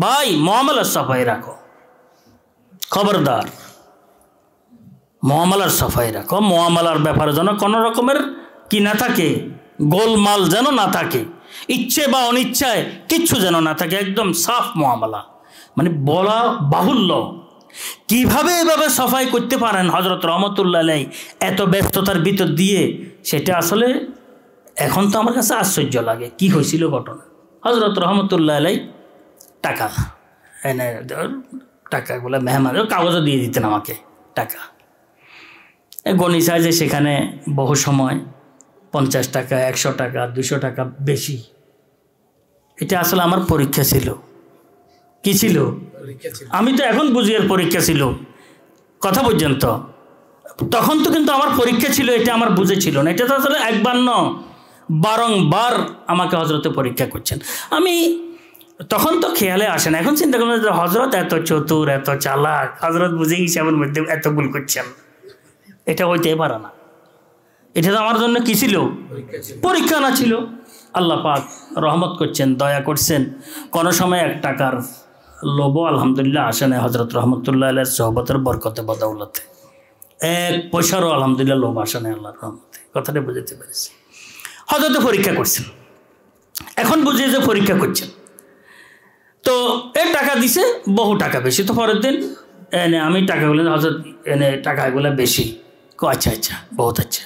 ভাই মুআমালার সাফাই রাখো। খবরদার, মুআমালার সাফাই রাখো। মুআমালার ব্যাপারে যেন কোনো রকমের কি না থাকে, গোলমাল যেন না থাকে, ইচ্ছে বা অনিচ্ছায় কিচ্ছু যেন না থাকে, একদম সাফ মুআমালা। মানে বলা বাহুল্য, কিভাবে এভাবে সাফাই করতে পারেন হযরত রহমতুল্লাহ আলাইহি এত ব্যস্ততার ভিতর দিয়ে, সেটা আসলে এখন তো আমার কাছে আশ্চর্য লাগে। কি হয়েছিল ঘটনা? হযরত রহমতুল্লাহ আলাইহি টাকা এনে, টাকাগুলো মেহমান কাগজও দিয়ে দিতেন আমাকে টাকা। গণি চায় যে সেখানে বহু সময় 50 টাকা, 100 টাকা, 200 টাকা বেশি। এটা আসলে আমার পরীক্ষা ছিল। কি ছিল? আমি তো এখন বুঝি এর পরীক্ষা ছিল, কথা পর্যন্ত। তখন তো কিন্তু আমার পরীক্ষা ছিল, এটা আমার বুঝে ছিল না। এটা তো আসলে একবার না, বারংবার আমাকে হযরতে পরীক্ষা করছেন। আমি তখন তো খেয়ালে আসে না, এখন চিন্তা করলাম যে হযরত এত চতুর, এত চালাক, হযরত বুঝে হিসাবের মধ্যে এত ভুল করছেন, এটা হইতেই পারে না। এটা তো আমার জন্য কি ছিল? পরীক্ষা না ছিল। আল্লাহ পাক রহমত করছেন, দয়া করছেন। কোনো সময় 1 টাকার লোভ আলহামদুলিল্লাহ আসে না হযরত রহমতুল্লাহ আলাইহির সোহবতের বরকতে বদৌলতে। 1 পয়সারও আলহামদুলিল্লাহ লোভ আসে না আল্লাহর রহমতে। কথাটা বুঝতে পেরেছি। হযরতে পরীক্ষা করছেন, এখন বুঝিয়ে যে পরীক্ষা করছেন। তো টাকা দিছে, বহু টাকা বেশি। তো পরের দিন এনে আমি টাকাগুলো হজরত এনে টাকাগুলো বেশি। আচ্ছা আচ্ছা বহুত আচ্ছা,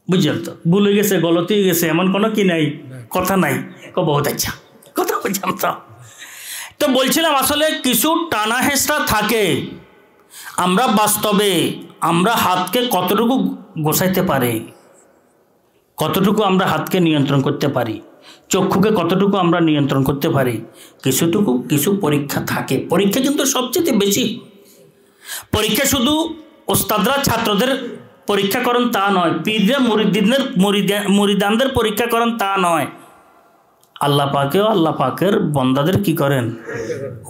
বুঝলেন তো, ভুলে গেছে গলতি হয়ে গেছে এমন কোনো কি নাই, কথা নাই, বহুত আচ্ছা, কথা বুঝলাম তো। তো বলছিলাম আসলে কিছু টানা হেঁচড়া থাকে। আমরা বাস্তবে আমরা হাতকে কতটুকু গোছাইতে পারি, কতটুকু আমরা হাতকে নিয়ন্ত্রণ করতে পারি, চক্ষুকে কতটুকু আমরা নিয়ন্ত্রণ করতে পারি, কিছু পরীক্ষা থাকে। পরীক্ষা কিন্তু সবচেয়ে বেশি। পরীক্ষা শুধু ওস্তাদরা ছাত্রদের পরীক্ষা করেন তা নয়, পীররা মুরিদানদের পরীক্ষা করেন তা নয়, আল্লাহ পাকেও আল্লাহ পাকের বন্দাদের কি করেন?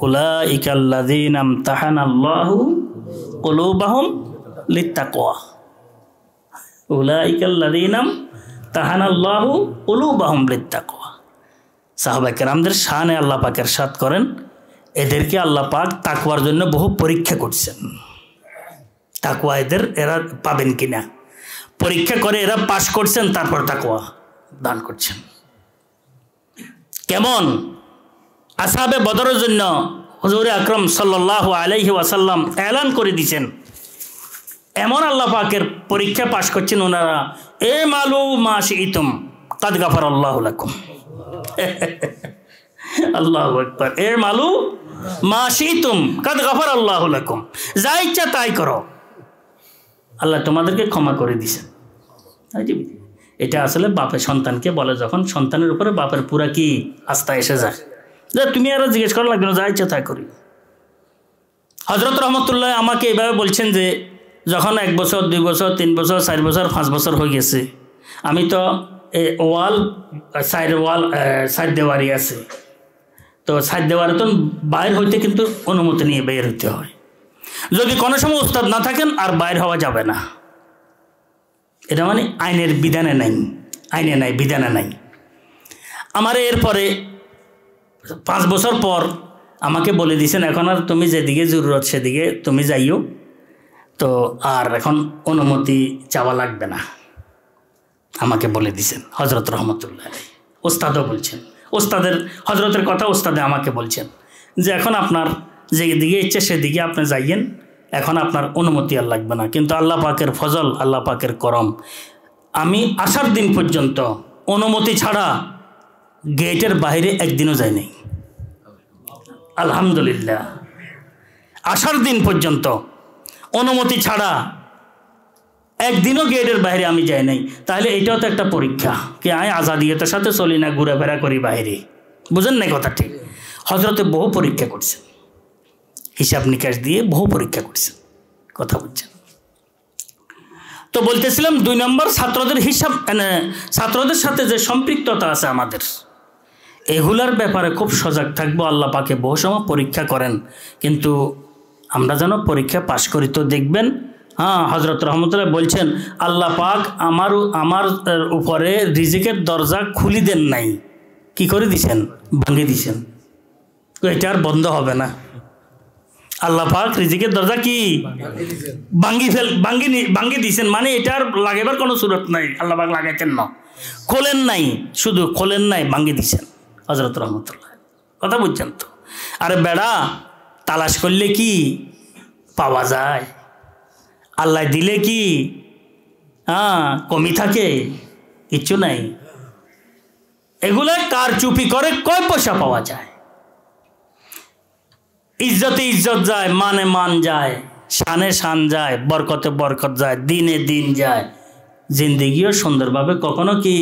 উলাইকা আল্লাযীনা ইমতাহানাল্লাহু কুলুবাহুম লিত্তাকওয়া, উলাইকা আল্লাযীনা ইমতাহানাল্লাহু কুলুবাহুম লিত্তাকওয়া। সাহাবায়ে কেরামদের শানে আল্লাহ পাক ইরশাদ করেন, এদেরকে আল্লাহ পাক তাকওয়ার জন্য বহু পরীক্ষা করছেন। তাকওয়া এরা পাবেন কিনা পরীক্ষা করে এরা পাশ করছেন, তারপর তাকওয়া দান করছেন। কেমন? আসহাবে বদরের জন্য হুজুর আকরাম সাল্লাল্লাহু আলাইহি ওয়াসাল্লাম এলান করে দিয়েছেন, এমন আল্লাহ পাকের পরীক্ষা পাশ করছেন ওনারা, এ মালু মা শিইতুম কাদ গাফারাল্লাহু লাকুম। আল্লাহু আকবার। এ মালু মা শিইতুম কাদ গাফারাল্লাহু লাকুম, যা ইচ্ছা তাই করো, আল্লাহ তোমাদেরকে ক্ষমা করে দিয়েছেন। এটা আসলে বাপের সন্তানকে বলে, যখন সন্তানের উপরে বাপের পুরা কি আস্থা এসে যায়, যে তুমি আরো জিজ্ঞেস করা লাগবে না, যা ইচ্ছা তাই করি। হযরত রহমতুল্লাহ আমাকে এইভাবে বলছেন যে যখন 1 বছর 2 বছর 3 বছর 4 বছর 5 বছর হয়ে গেছে, আমি তো সাইড দেওয়ারি আছে, তো সাইড দেওয়ারে তো বাইর হইতে কিন্তু অনুমতি নিয়ে বের হইতে হয়। যদি কোনো সময় উস্তাদ না থাকেন আর বাইর হওয়া যাবে না, এটা মানে আইনের বিধানে নাই, আইনে নাই, বিধানে নাই। আমার এরপরে 5 বছর পর আমাকে বলে দিয়েছেন, এখন আর তুমি যেদিকে জরুরত সেদিকে তুমি যাইও, তো আর এখন অনুমতি চাওয়া লাগবে না, আমাকে বলে দিয়েছেন হযরত রহমতুল্লাহ আলাইহি। ওস্তাদও বলছেন, ওস্তাদের হযরতের কথা ওস্তাদে আমাকে বলছেন যে এখন আপনার যেদিকে ইচ্ছে সেদিকে আপনি যাইয়েন, এখন আপনার অনুমতি আর লাগবে না। কিন্তু আল্লাহ পাকের ফজল, আল্লাহ পাকের করম, আমি আসার দিন পর্যন্ত অনুমতি ছাড়া গেটের বাইরে একদিনও যাই নাই। আলহামদুলিল্লাহ, আসার দিন পর্যন্ত অনুমতি ছাড়া একদিনও গেটের বাইরে আমি যাই নাই। তাহলে এটাও তো একটা পরীক্ষা, কি আমি আজাদিয়তের সাথে চলি না, ঘুরাফেরা করি বাইরে, বুঝেন নাই কথা? ঠিক। হযরতে বহু পরীক্ষা করছেন, হিসাব নিকাশ দিয়ে বহু পরীক্ষা করছেন, কথা বুঝছেন তো। বলতেছিলাম 2 নম্বর ছাত্রদের হিসাব, ছাত্রদের সাথে যে সম্পৃক্ততা আছে আমাদের, এগুলার ব্যাপারে খুব সজাগ থাকবো। আল্লাহ পাকে বহু সময় পরীক্ষা করেন, কিন্তু আমরা যেন পরীক্ষা পাশ করি। তো দেখবেন, হযরত রহমতুল্লাহ বলছেন, আল্লাহ পাক আমার উপরে রিজিকের দরজা খুলি দেন নাই, কি করে দিছেন? ভাঙে দিছেন। এটা আর বন্ধ হবে না। আল্লাহ পাক রিজিকের দরজা কি ভাঙ্গি দিছেন, মানে এটা আর লাগাবার কোনো সুরত নাই। আল্লাহ পাক লাগাইতেন না, খোলেন নাই, শুধু খোলেন নাই, ভাঙ্গি দিছেন হযরত রহমতুল্লাহ। কথা বুঝছেন তো? আরে বেড়া, তালাশ করলে কি পাওয়া যায়? আল্লাহ দিলে কি কমি থাকে? কিচ্ছু নাই। এগুলো কার চুপি করে কয় পয়সা পাওয়া যায়। ইজ্জতে ইজ্জত যায়, মানে মান যায়, শানে শান যায়, বরকতে বরকত যায়, দিনে দিন যায়, জিন্দিগিও সুন্দরভাবে কখনো কি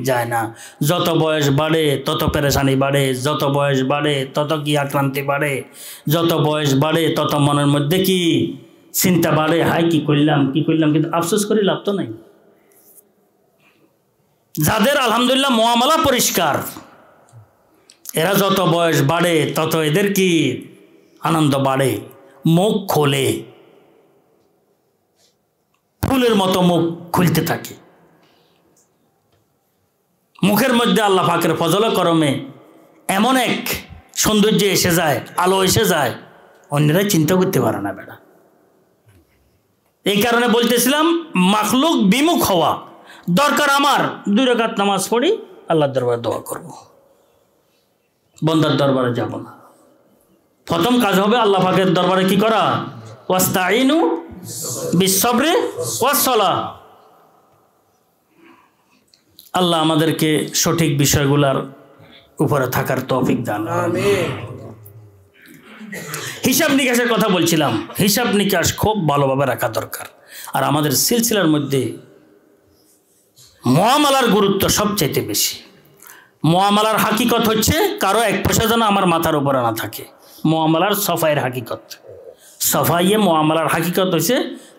যায় না। যত বয়স বাড়ে তত পেরেশানি বাড়ে, যত বয়স বাড়ে তত কি আক্রান্তি বাড়ে, যত বয়স বাড়ে তত মনের মধ্যে কি চিন্তা বাড়ে, হাই কি করলাম, কিন্তু আফসোস করে লাভ তো নাই। যাদের আলহামদুলিল্লাহ মুআমালা পরিষ্কার, এরা যত বয়স বাড়ে তত এদের কি আনন্দ বাড়ে, মুখ খোলে, ফুলের মতো মুখ খুলতে থাকে। মুখের মধ্যে আল্লাহ পাকের ফজল করমে এমন এক সৌন্দর্য এসে যায়, আলো এসে যায়, অন্যরা চিন্তা করতে পারে না বেড়া। এই কারণে বলতেছিলাম, মাখলুক বিমুখ হওয়া দরকার। আমার 2 রাকাত নামাজ পড়ি, আল্লাহর দরবারে দোয়া করব, বন্দার দরবারে যাব না। প্রথম কাজ হবে আল্লাহ পাকের দরবারে কি করা, ওয়াস্তাইনু বিসসবরি ওয়াসসালাহ। আল্লাহ আমাদেরকে সঠিক বিষয়গুলোর উপরে থাকার তৌফিক দান। আমিন। হিসাব নিকাশের কথা বলছিলাম, হিসাব নিকাশ খুব ভালোভাবে রাখা দরকার। আর আমাদের সিলসিলার মধ্যে মুআমালার গুরুত্ব সবচাইতে বেশি। মুআমালার হাকিকত হচ্ছে কারো এক পয়সা যেন আমার মাথার উপরে না থাকে। মুআমালার সফাইয়ের হাকিকত, সফাইয়ে মুআমালার হাকিকত হচ্ছে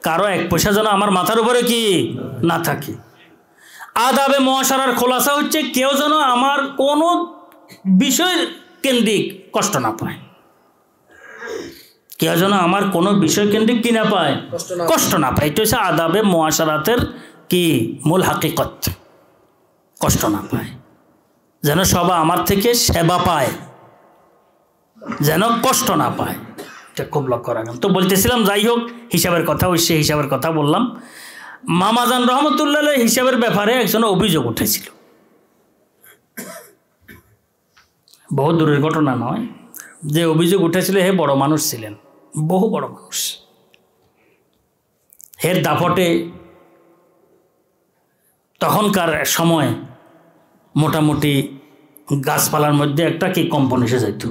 কারো এক পয়সা যেন আমার মাথার উপরে কি না থাকে। আদাবে মুআশারার খোলাসা হচ্ছে কেউ যেন আমার কোনো বিষয় কেন্দ্রিক কষ্ট না পায়, কেউ যেন আমার কোনো বিষয় কেন্দ্রিক কি না পায়, কষ্ট না পায়। এটা হচ্ছে আদাবে মুআশারাতের কি মূল হাকিকত, কষ্ট না পায়, যেন সবাই আমার থেকে সেবা পায়, যেন কষ্ট না পায়, এটা খুব লক্ষ্য রাখেন। তো বলতেছিলাম, যাই হোক, হিসাবের কথা হচ্ছে, হিসাবের কথা বললাম। মামাজান রহমতুল্লাহ হিসাবের ব্যাপারে একজন অভিযোগ উঠেছিল, বহু দূরের ঘটনা নয়। যে অভিযোগ উঠেছিল, হে বড় মানুষ ছিলেন, বহু বড় মানুষ। হের দাপটে তখনকার সময় মোটামুটি গাছপালার মধ্যে একটা কি কম্পন এসে যেত,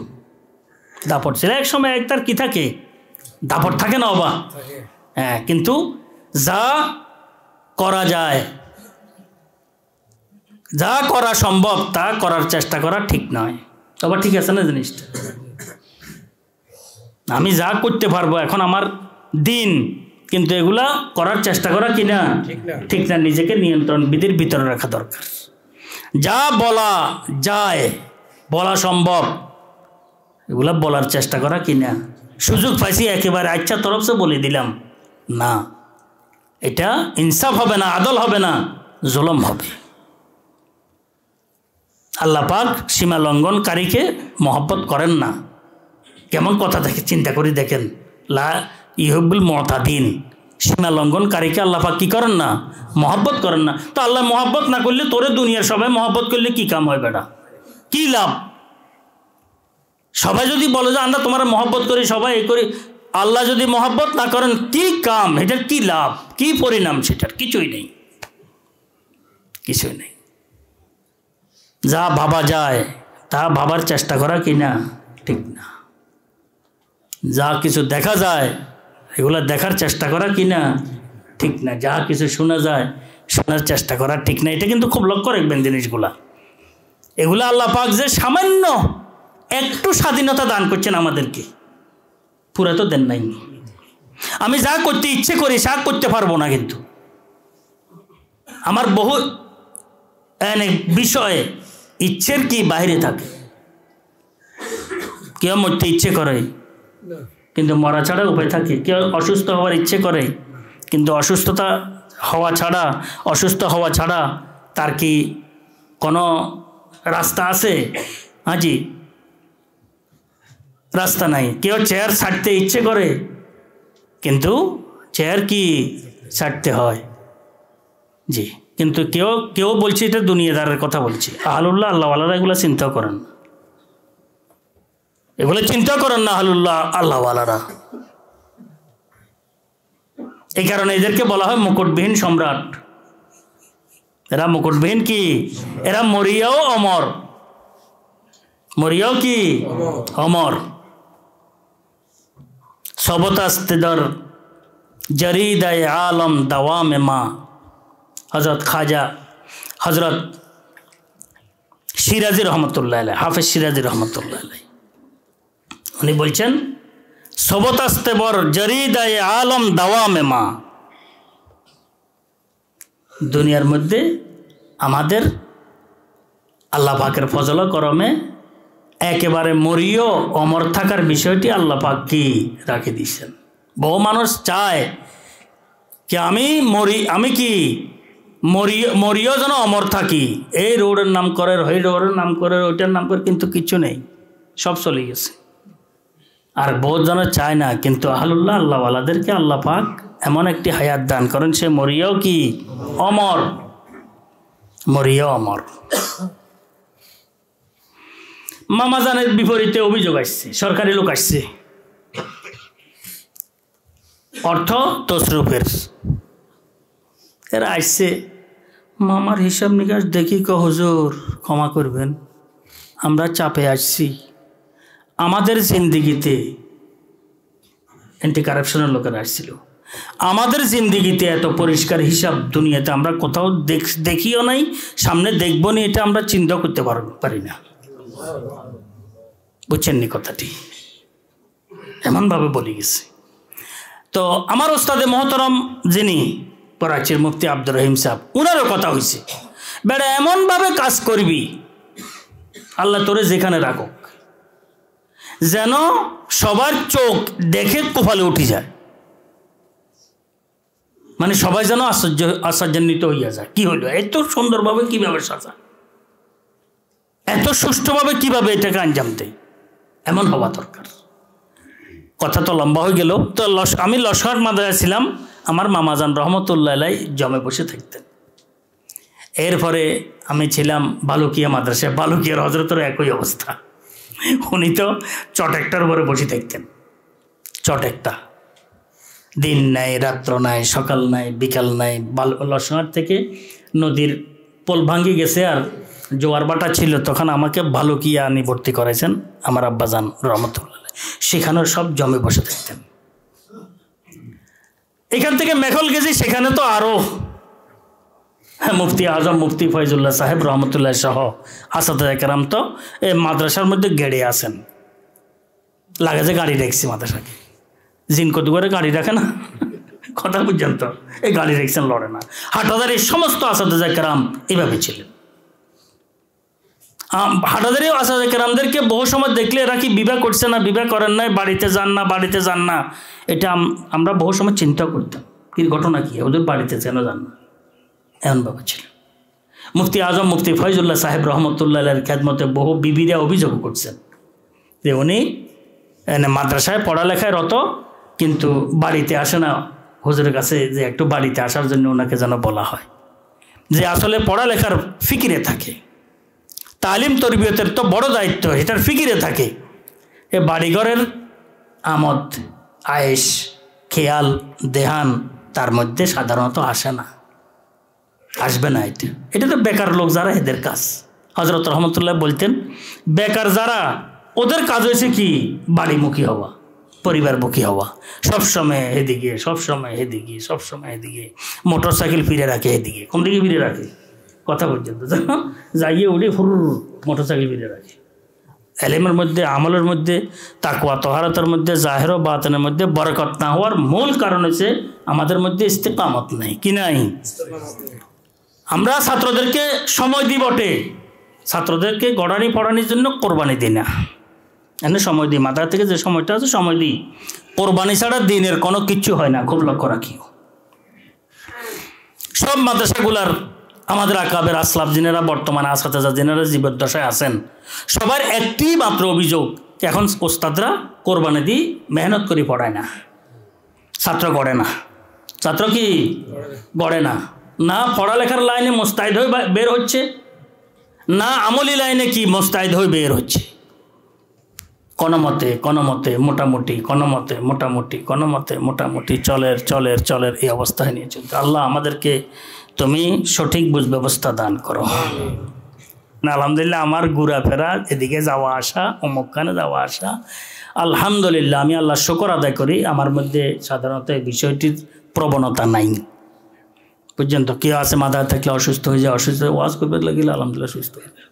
দাপট ছিল। এক সময় একটার কি থাকে, দাপট থাকে না বাবা? হ্যাঁ, কিন্তু যা করা যায়, যা করা সম্ভব তা করার চেষ্টা করা ঠিক নয়। তবে ঠিক আছে না জিনিসটা? আমি যা করতে পারবো, এখন আমার দিন, কিন্তু এগুলা করার চেষ্টা করা কিনা ঠিক না। নিজেকে নিয়ন্ত্রণ বিধির ভিতরে রাখা দরকার। যা বলা যায়, বলা সম্ভব, এগুলা বলার চেষ্টা করা কিনা। সুযোগ পাইছি একেবারে আচ্ছা তরফ সে বলে দিলাম না, এটা ইনসাফ হবে না, আদল হবে না, জুলুম হবে। আল্লাহ পাক সীমা লঙ্ঘনকারীকে মহব্বত করেন না। কেমন কথা থাকে চিন্তা করি দেখেন, লা ইহুব্বুল মুতাদিন, সীমা লঙ্ঘনকারীকে আল্লাহ পাক কি করেন না, মহব্বত করেন না। তো আল্লাহ মহব্বত না করলে তোরে দুনিয়ার সবাই মহব্বত করলে কি কাম হয় বেটা, কি লাভ? সবাই যদি বলে যে আমরা তোমার মহব্বত করি, সবাই এই করি, আল্লাহ যদি মহব্বত না করেন কি কাম, এটার কি লাভ, কি পরিণাম? সেটার কিছুই নেই, কিছুই নেই। যা ভাবা যায় তা ভাবার চেষ্টা করা কিনা ঠিক না। যা কিছু দেখা যায় এগুলো দেখার চেষ্টা করা কিনা ঠিক না। যা কিছু শোনা যায় শোনার চেষ্টা করা ঠিক না। এটা কিন্তু খুব লক্ষ্য রাখবেন জিনিসগুলা। এগুলো আল্লাহ পাক যে সামান্য একটু স্বাধীনতা দান করছেন আমাদেরকে, পুরা তো দেন নাই। আমি যা করতে ইচ্ছে করি যা করতে পারবো না, কিন্তু আমার বহু বিষয়ে ইচ্ছের কি বাইরে থাকে। কেউ মরতে ইচ্ছে করে কিন্তু মরা ছাড়া উপায় থাকে, কেউ অসুস্থ হওয়ার ইচ্ছে করে কিন্তু অসুস্থ হওয়া ছাড়া তার কি কোনো রাস্তা আছে? হাজি, রাস্তা নাই। কেউ চেয়ার ছাড়তে ইচ্ছে করে কিন্তু চেয়ার কি ছাড়তে হয়, জি। কিন্তু কেউ বলছে এটা দুনিয়াদারের কথা বলছি। আহলুল্লাহ আল্লাহওয়ালারা এগুলো চিন্তা করেন না, এগুলো চিন্তা করেন না আহলুল্লাহ আল্লাহওয়ালারা। এই কারণে এদেরকে বলা হয় মুকুটবিহীন সম্রাট। এরা মুকুটবিহীন কি, এরা মরিয়াও অমর, মরিয়াও কি অমর। সবতাস্তেদর জরিদায় আলম দাওয়ামে মা। হজরত সিরাজি রহমতুল্লাহ আলাইহি, হাফেজ সিরাজি রহমতুল্লাহ আলাইহি, উনি বলছেন সবতাস্তেবর জরিদায় আলম দাওয়ামে মা। দুনিয়ার মধ্যে আমাদের আল্লাহ পাকের ফজল করমে একেবারে মরিও অমর থাকার বিষয়টি আল্লাহ পাক কি রাখে দিয়েছেন। বহু মানুষ চায় কি আমি কি মরিও যেন অমর থাকি, এই রোডের নাম করে, ওই রোডের নাম করে, ওইটার নাম করে, কিন্তু কিচ্ছু নেই, সব চলে গেছে। আর বহুত জন চায় না, কিন্তু আহলুল্লাহ আল্লাহওয়ালাদেরকে আল্লাহ পাক এমন একটি হায়াত দান করেন, সে মরিয়াও কি অমর, মরিয়াও অমর। মামাজানের বিপরীতে অভিযোগ আসছে, সরকারি লোক আসছে, অর্থ তসরুফের। এরা আসছে, মামার হিসাব নিকাশ দেখি ক হুজুর ক্ষমা করবেন, আমরা চাপে আসছি, আমাদের জিন্দিগিতে অ্যান্টি কারাপশনের লোকেরা আসছিল, আমাদের জিন্দিগিতে এত পরিষ্কার হিসাব দুনিয়াতে আমরা কোথাও দেখিও নাই, সামনে দেখবো নি, এটা আমরা চিন্তা করতে পারি না। বুঝছেননি কথাটি? এমনভাবে বলে গেছে। তো আমার ওস্তাদে মহতরম যিনি করাচির মুফতি আব্দুর রহিম সাহেব, ওনারও কথা হয়েছে, বেড়া এমনভাবে কাজ করবি আল্লাহ তোরে যেখানে রাখুক, যেন সবার চোখ দেখে কপালে উঠে যায়, মানে সবাই যেন আশ্চর্যান্বিত হইয়া যায়, কি হইল, এত সুন্দরভাবে কিভাবে সাজা, এত সুষ্ঠুভাবে কিভাবে এটাকে আঞ্জাম দেয়, এমন হওয়া দরকার। কথা তো লম্বা হয়ে গেল। তো আমি লস্কর মাদ্রাসায় ছিলাম, আমার মামাজান রহমতুল্লাহ আলাই জমে বসে থাকতেন। এরপরে আমি ছিলাম বালুকিয়া মাদ্রাসায়, বালুকিয়ার হজরতের একই অবস্থা, উনি তো চট একটার উপরে বসে থাকতেন, চট একটা, দিন নাই রাত্র নাই, সকাল নাই বিকাল নাই। লস্কর থেকে নদীর পোল ভাঙ্গি গেছে আর জোয়ার বাটা ছিল, তখন আমাকে বালুকিয়া আনি ভর্তি করেছেন আমার আব্বাজান রহমতুল্লাহ, সেখানেও সব জমে বসে থাকতেন। এখান থেকে মেখল গেছি, সেখানে তো আরো মুফতি আজম মুফতি ফয়জুল্লাহ সাহেব রহমতুল্লাহ সহ আসাদে কেরাম তো এই মাদ্রাসার মধ্যে গেড়ে আছেন। লাগে যে গাড়ি রেখছি মাদ্রাসাকে, জিন কত করে গাড়ি রাখে না, কথা বুঝছেন তো, এই গাড়ি রেখছেন, লড়ে না। হাটাদার এই সমস্ত আসাদে কেরাম এইভাবে ছিলেন। হাটাদারি আসাদে কেরামদেরকে বহু সময় দেখলে এরা কি বিবাহ করছে না, বিবাহ করেন নাই, বাড়িতে যান না, বাড়িতে যান না, এটা আমরা বহু সময় চিন্তা করতাম, কি ঘটনা কি, ওদের বাড়িতে যেন যান না, এমনভাবে ছিল। মুফতি আজম মুফতি ফয়জুল্লাহ সাহেব রহমতুল্লাহ এর খেদমতে বহু বিবিরা অভিযোগ করছেন যে উনি মাদ্রাসায় পড়ালেখায় রত, কিন্তু বাড়িতে আসে না, হুজুরের কাছে যে একটু বাড়িতে আসার জন্য ওনাকে যেন বলা হয়, যে আসলে পড়ালেখার ফিকিরে থাকে, তালিম তরবিয়তের তো বড় দায়িত্ব, এটার ফিকিরে থাকে, এ বাড়িঘরের আমদ আয়েশ খেয়াল দেহান তার মধ্যে সাধারণত আসে না, আসবে না। এটা তো বেকার লোক যারা, এদের কাজ। হজরত রহমতুল্লাহ বলতেন, বেকার যারা, ওদের কাজ হয়েছে কি, বাড়িমুখী হওয়া, পরিবারমুখী হওয়া, সবসময় এদিকে, সবসময় এদিকে, সবসময় এদিকে, মোটর সাইকেল ফিরে রাখে এদিকে, কোন দিকে ফিরে রাখে, কথা পর্যন্ত যাইয়ে উঠে ফুর মোটর সাইকেল ফিরে রাখে। এলেমের মধ্যে, আমলের মধ্যে, তাকওয়া তহারতের মধ্যে, জাহের ও বাতিনের মধ্যে বরকত না হওয়ার মূল কারণ হচ্ছে আমাদের মধ্যে ইস্তেকামত নাই, কি নাই। আমরা ছাত্রদেরকে সময় দিই বটে, ছাত্রদেরকে গড়ানি পড়ানির জন্য কোরবানি দিই না, এনে সময় দিই, মাথা থেকে যে সময়টা আছে সময় দিই, কোরবানি ছাড়া দিনের কোনো কিচ্ছু হয় না, খুব লক্ষ্য রাখিও। সব মাদ্রাসাগুলার আমাদের আকাবের আসলাফ যিনারা বর্তমানে আসাতেজা যিনারা জীবদ্দশায় আছেন, সবার একটি মাত্র অভিযোগ, এখন ওস্তাদরা কোরবানি দিয়ে মেহনত করে পড়ায় না, ছাত্র গড়ে না, ছাত্র কি গড়ে না, না পড়ালেখার লাইনে মোস্তাহিদ হয়ে বের হচ্ছে, না আমলি লাইনে কি মোস্তাহিদ হয়ে বের হচ্ছে, কোনোমতে কোনোমতে মোটামুটি, কোনোমতে মোটামুটি, কোনোমতে মোটামুটি চলের চলের চলের এই অবস্থায় নিয়ে চলতে। আল্লাহ আমাদেরকে তুমি সঠিক বুঝ ব্যবস্থা দান করো না। আলহামদুলিল্লাহ আমার ঘুরা ফেরা, এদিকে যাওয়া আসা, অমুকখানে যাওয়া আসা, আলহামদুলিল্লাহ আমি আল্লাহ শুকর আদায় করি, আমার মধ্যে সাধারণত এই বিষয়টির প্রবণতা নাই। পর্যন্ত কেউ আছে মাথা থাকলে অসুস্থ হয়ে যায়, অসুস্থ হয়ে ওয়াজ করবে লাগিলে আলহামদুলিল্লাহ সুস্থ হয়ে যায়,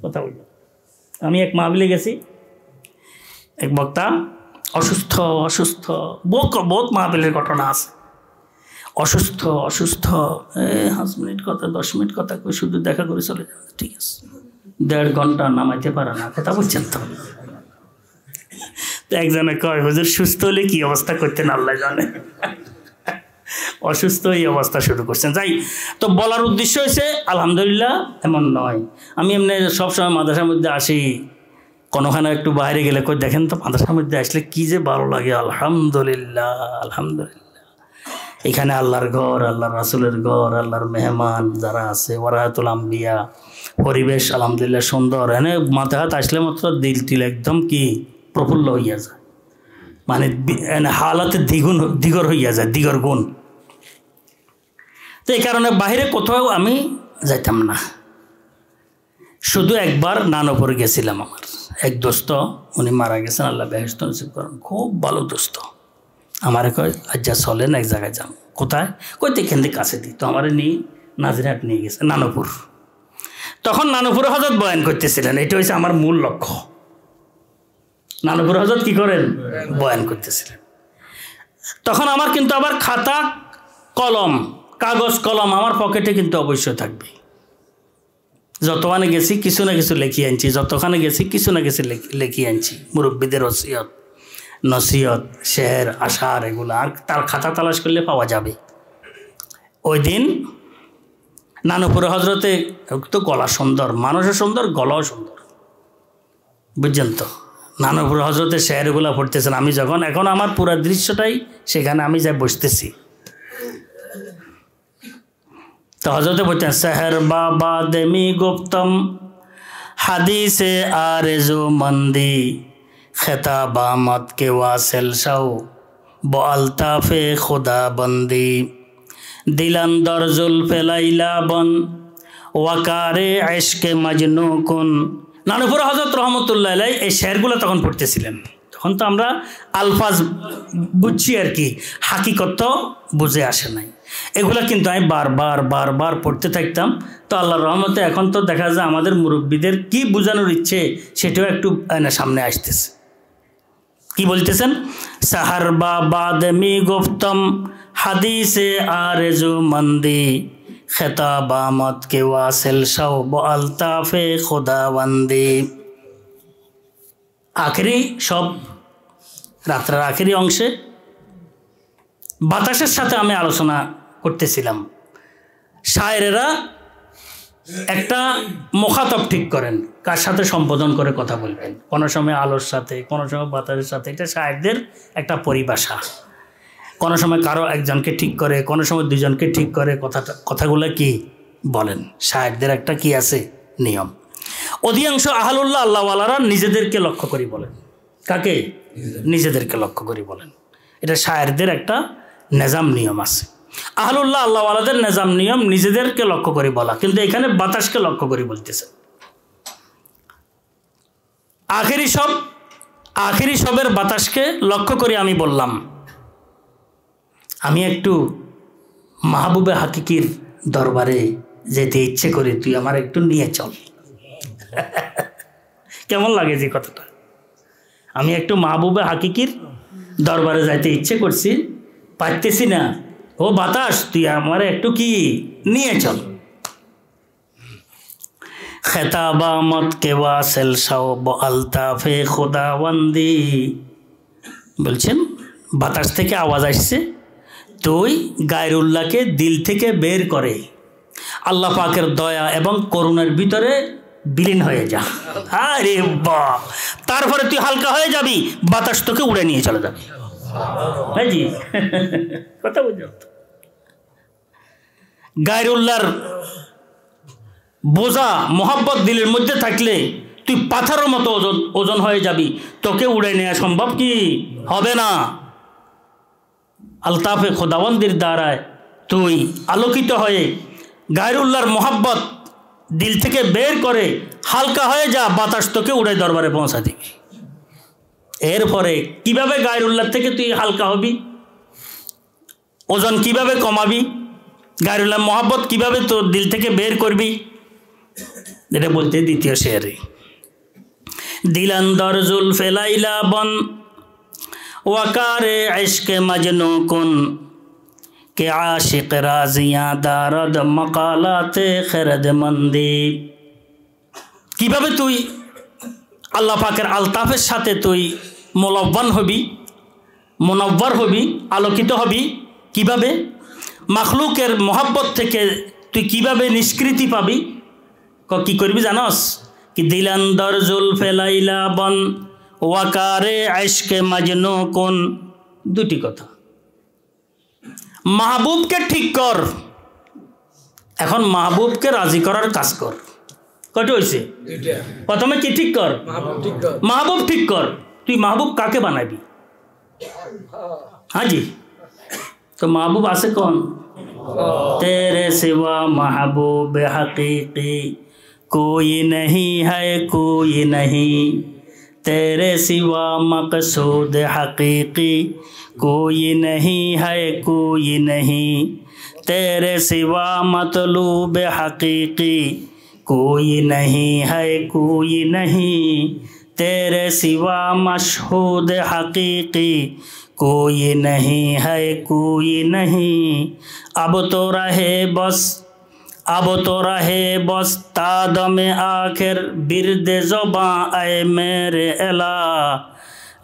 কথা বলল। আমি এক মাহফিলে গেছি, এক বক্তা অসুস্থ অসুস্থ, বহুত মাহফিলের ঘটনা আছে, অসুস্থ অসুস্থ, 5 মিনিট কথা 10 মিনিট কথা কই শুধু দেখা করে চলে যাবে, ঠিক আছে, 1.5 ঘন্টা নামাইতে পারে না, কথা বলছেন তো। একজনে কয় হুজুর সুস্থ হলে কি অবস্থা করতেন আল্লাহ জানে, অসুস্থ এই অবস্থা শুরু করছেন। যাই তো বলার উদ্দেশ্য হয়েছে আলহামদুলিল্লাহ এমন নয়, আমি এমনি সবসময় মাদ্রাসার মধ্যে আসি, কোনোখানে একটু বাইরে গেলে কই দেখেন তো মাদ্রাসার মধ্যে আসলে কি যে ভালো লাগে, আলহামদুলিল্লাহ আলহামদুলিল্লাহ। এখানে আল্লাহর ঘর, আল্লাহর রাসূলের ঘর, আল্লাহর মেহমান যারা আছে, ওয়ারাহাতুল আম্বিয়া, পরিবেশ আলহামদুলিল্লাহ সুন্দর। এনে মাথা হাত আসলে মাত্র দিল টিল একদম কি প্রফুল্ল হইয়া যায়, মানে হালাতে দিগর হইয়া যায়, দিগর গুণ। তো এই কারণে বাইরে কোথাও আমি যাইতাম না। শুধু একবার নানপুর গেছিলাম, আমার এক দোস্ত উনি মারা গেছেন, আল্লাহ বেহেশত নসিব করেন, খুব ভালো দোস্ত। আমার কয় আজ্জা চলেন এক জায়গায় যান। কোথায়? কইতে এখান থেকে কাছে দিই। তো আমার নিয়ে নাজিরহাট নিয়ে গেছে, নানপুর। তখন নানপুর হজরত বয়ান করতেছিলেন, এটা হচ্ছে আমার মূল লক্ষ্য। নানপুর হজরত কি করেন? বয়ান করতেছিলেন। তখন আমার কিন্তু আবার খাতা কলম, কাগজ কলম আমার পকেটে কিন্তু অবশ্যই থাকবে। যতখানে গেছি কিছু না কিছু লিখিয়ে আনছি, যতখানে গেছি কিছু না কিছু লিখিয়ে আনছি, মুরব্বীদের ওসিয়ত, নসিহত, শের, আশার, এগুলো। আর তার খাতা তালাশ করলে পাওয়া যাবে। ওই দিন নানপুর হজরতে তো গলা সুন্দর, মানুষও সুন্দর, গলাও সুন্দর, বুঝছেন তো। নানপুর হজরতে শেরগুলো পড়তেছেন। আমি যখন, এখন আমার পুরো দৃশ্যটাই সেখানে আমি যাই বসতেছি। তো হজরতে বলতেন, সেহর বাবা দেমি গুপ্তম হাদিসে আরেজু মন্দি খেতাবা মত के वासिल शौ ब अल्ताफे खुदा बंदी दिलंदर जुल्फे लैला बन ওয়াকারে ইশকে মজনু কুন। নানপুর হযরত রহমতুল্লাহ আলাইহি এই শেরগুলো তখন পড়তেছিলেন। তখন তো আমরা আলফাজ বুঝছি আর কি, হাকিকত বুঝে আসে নাই। এগুলা কিন্তু আমি বারবার পড়তে থাকতাম। তো আল্লাহর রহমতে এখন তো দেখা যায় আমাদের মুরব্বীদের কি বোঝানোর ইচ্ছে সেটাও একটু সামনে আসতেছে। কি বলতেছেন? সাহার বাবা দেমি গুপ্তম হাদিসে আরেজু মন্দি খেতাবা মত কে ওয়াসিল শাও ব আলতাফে খুদাবন্দি। আখেরি সব রাত্রের আখেরি অংশে বাতাসের সাথে আমি আলোচনা করতেছিলাম। শায়েরেরা একটা মুখাতব ঠিক করেন, কার সাথে সম্বোধন করে কথা বলবেন। কোনো সময় আলোর সাথে, কোনো সময় বাতাসের সাথে। এটা শায়েরদের একটা পরিভাষা। কোনো সময় কারো একজনকে ঠিক করে, কোনো সময় দুজনকে ঠিক করে কথাগুলো কি বলেন। শায়েরদের একটা কি আছে নিয়ম। অধিকাংশ আহলুল্লাহ আল্লাহওয়ালারা নিজেদেরকে লক্ষ্য করি বলেন। কাকে? নিজেদেরকে লক্ষ্য করি বলেন। এটা শায়েরদের একটা নিজাম নিয়ম আছে। আহলুল্লাহ আল্লাহওয়ালাদের নিজাম নিয়ম নিজেদেরকে লক্ষ্য করে বলা, কিন্তু এখানে বাতাসকে লক্ষ্য করে বলতেছে। আখেরি সবের বাতাসকে লক্ষ্য করে আমি বললাম, আমি একটু মাহবুবে হাকিকির দরবারে যেতে ইচ্ছে করি, তুই আমার একটু নিয়ে চল। কেমন লাগে যে কথাটা? আমি একটু মাহবুবে হাকিকির দরবারে যাইতে ইচ্ছে করছি, পারতেছি না। ও বাতাস, তুই আমার একটু কি নিয়ে চল। খেতাবা মত কে ওয়াসিল শাও ব আলতাফে খুদাবন্দি। বলছেন বাতাস থেকে আওয়াজ আসছে, তুই গায়রুল্লাহকে দিল থেকে বের করে আল্লাহ পাকের দয়া এবং করুণার ভিতরে বিলীন হয়ে যা। আরে বাহ! তারপরে তুই হালকা হয়ে যাবি, বাতাস তোকে উড়ে নিয়ে চলে যাবে। হ্যাঁ জি, কথা বুঝো। গায়রুল্লাহর বোঝা মোহাব্বত দিলের মধ্যে থাকলে তুই পাথরের মতো ওজন হয়ে যাবি, তোকে উড়ে নেওয়া সম্ভব কি হবে না। আলতাফে খোদাবন্দির দ্বারায় তুই আলোকিত হয়ে গায়রুল্লাহর মোহাব্বত দিল থেকে বের করে হালকা হয়ে যা, বাতাস তোকে উড়ে দরবারে পৌঁছা দিবি। এরপরে কিভাবে গায়রুল্লাহ থেকে তুই হালকা হবি, ওজন কিভাবে কমাবি, গায়রুল্লাহ মোহাব্বত কিভাবে তোর দিল থেকে বের করবি, এটা বলতে দ্বিতীয় শেয়ারে। দিলান্দর জুলফে লাইলা বন ওয়াকারে ইশকে মজনু কুন কে আশিক রাজিয়া দারদ মকালাতে খেরদ মন্দি। কিভাবে তুই আল্লাহ পাকের আলতাফের সাথে তুই মুনব্বর হবি, আলোকিত হবি। কিভাবে? মাখলুকের মোহাব্বত থেকে তুই কিভাবে নিষ্কৃতি পাবি, কি করবি জানস? কি দিলান্দর জুলফে লাইলা বন ওয়াকারে ইশকে মজনু কুন। দুটি কথা। মাহবুবকে ঠিক কর, এখন মাহবুবকে রাজি করার কাজ কর। কয়টা হয়েছে? প্রথমে কি ঠিক কর? মাহবুব ঠিক কর। তুই মাহবুব কাকে বানাবি? हाँ जी, तो महबूब आसे कौन? तेरे सिवा महबूब हकीकी कोई नहीं है, कोई नहीं। तेरे सिवा मकसूद हकीकी कोई नहीं है, कोई नहीं। तेरे सिवा मतलूब हकीकी कोई नहीं है, कोई नहीं। तेरे सिवा मशहूद हकीकी कोई नहीं है, कोई नहीं। अब तो रहे बस, अब तो रहे बस तादम आखिर बिरद ज़ुबां ऐ मेरे इला।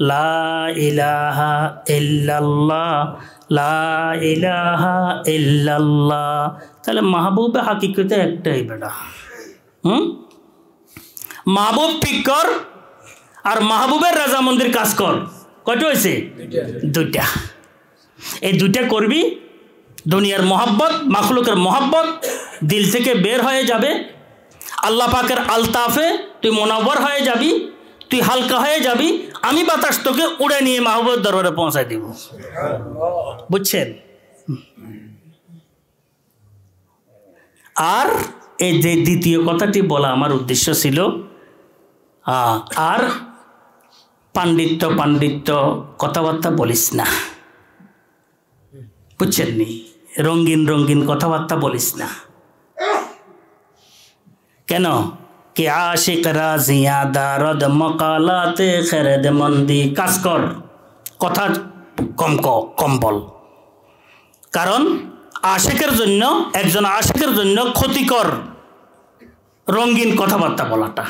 ला इलाहा इल्लल्लाह, ला इलाहा इल्लल्लाह। তাহলে মাহবুবে হাকিকতে একটাই বেটা। মাহবুব ঠিক কর আর মাহবুবের রাজামন্দির কাজ কর। কয়টা হয়েছে? দুইটা। এই দুইটা করবি, দুনিয়ার মহব্বত, মাখলুকের মহব্বত দিল থেকে বের হয়ে যাবে। আল্লাহ পাকের আলতাফে তুই মুনাওয়ার হয়ে যাবি, তুই হালকা হয়ে যাবি। আমি বাতাস তোকে উড়ে নিয়ে মাহবুবের দরবারে পৌঁছায় দিব। বুঝছেন? আর এই যে দ্বিতীয় কথাটি বলা আমার উদ্দেশ্য ছিল, আর পাণ্ডিত্য পাণ্ডিত্য কথাবার্তা বলিস না। বুঝছেন নি? রঙিন রঙিন কথাবার্তা বলিস না। কেন? कि आशिक राजियां दारद मकालाते खैरद मंदी। কাজ কর, কথা কম বল। কারণ আশিকের জন্য, একজন আশিকের জন্য ক্ষতিকর রঙিন কথাবার্তা বলাটা,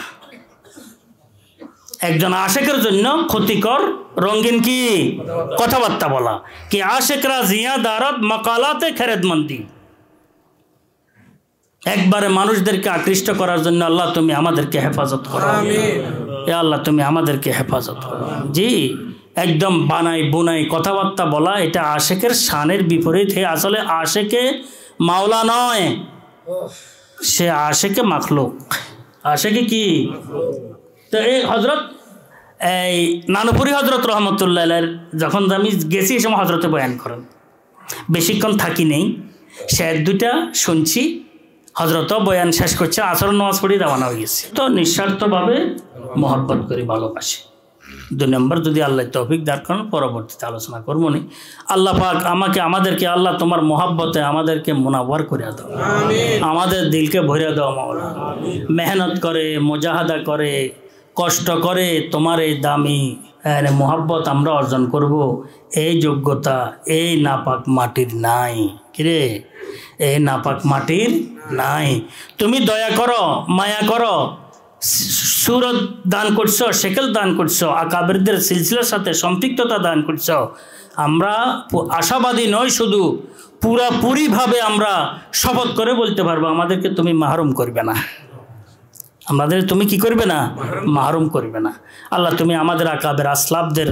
একজন আশিকের জন্য ক্ষতিকর রঙিন কি কথাবার্তা বলা। কি আশিকরা জিয়া দারদ মকালাতে খেরেদমন্দি। একবারে মানুষদেরকে আকৃষ্ট করার জন্য আল্লাহ তুমি আমাদেরকে হেফাজত করো। আমিন। আল্লাহ তুমি আমাদেরকে হেফাজত করো। জি, একদম বানাই বুনাই কথাবার্তা বলা এটা আশিকের শানের বিপরীত। আসলে আশিকে মাওলা নয়, সে আশিকে মাখলুক। আশিকে কি? তো এই হজরত, এই নানুপুরি হজরত রহমতুল্লাহ যখন আমি গেছি এই সময় হজরতে বয়ান করেন, বেশিক্ষণ থাকি নেই, সে দুইটা শুনছি। হজরত বয়ান শেষ করছে, আসর নামাজ পড়ি রওনা হয়ে গেছে। তো নিঃস্বার্থভাবে মহব্বত করি, ভালোবাসি। 2 নম্বর, যদি আল্লাহ তৌফিক দান করেন পরবর্তীতে আলোচনা করবো নি। আল্লাহ পাক আমাদেরকে আল্লাহ তোমার মহব্বতে আমাদেরকে মুনাওয়ার করে দাও, আমাদের দিলকে ভরে দাও মাওলা। মেহনত করে, মুজাহাদা করে, কষ্ট করে তোমার এই দামি মহব্বত আমরা অর্জন করব, এই যোগ্যতা এই নাপাক মাটির নাই। কিরে, এই নাপাক মাটির নাই। তুমি দয়া করো, মায়া করো, সুরত দান করছো, শেকেল দান করছো, আকাবেরদের সিলসিলার সাথে সম্পৃক্ততা দান করছো। আমরা আশাবাদী নই, শুধু পুরাপুরিভাবে আমরা শপথ করে বলতে পারবো আমাদেরকে তুমি মাহরুম করবে না, আমাদের তুমি কি করবে না? মাহরুম করবে না। আল্লাহ তুমি আমাদের আকাবের আসলাফদের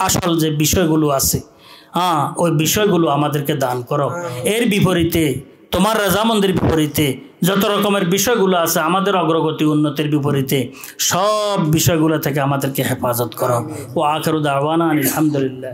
আসল যে বিষয়গুলো আছে, ওই বিষয়গুলো আমাদেরকে দান করো। এর বিপরীতে, তোমার রাজামন্দির বিপরীতে যত রকমের বিষয়গুলো আছে, আমাদের অগ্রগতি উন্নতির বিপরীতে সব বিষয়গুলো থেকে আমাদেরকে হেফাজত করো। ও আখিরু দাওয়ানা আলহামদুলিল্লাহ।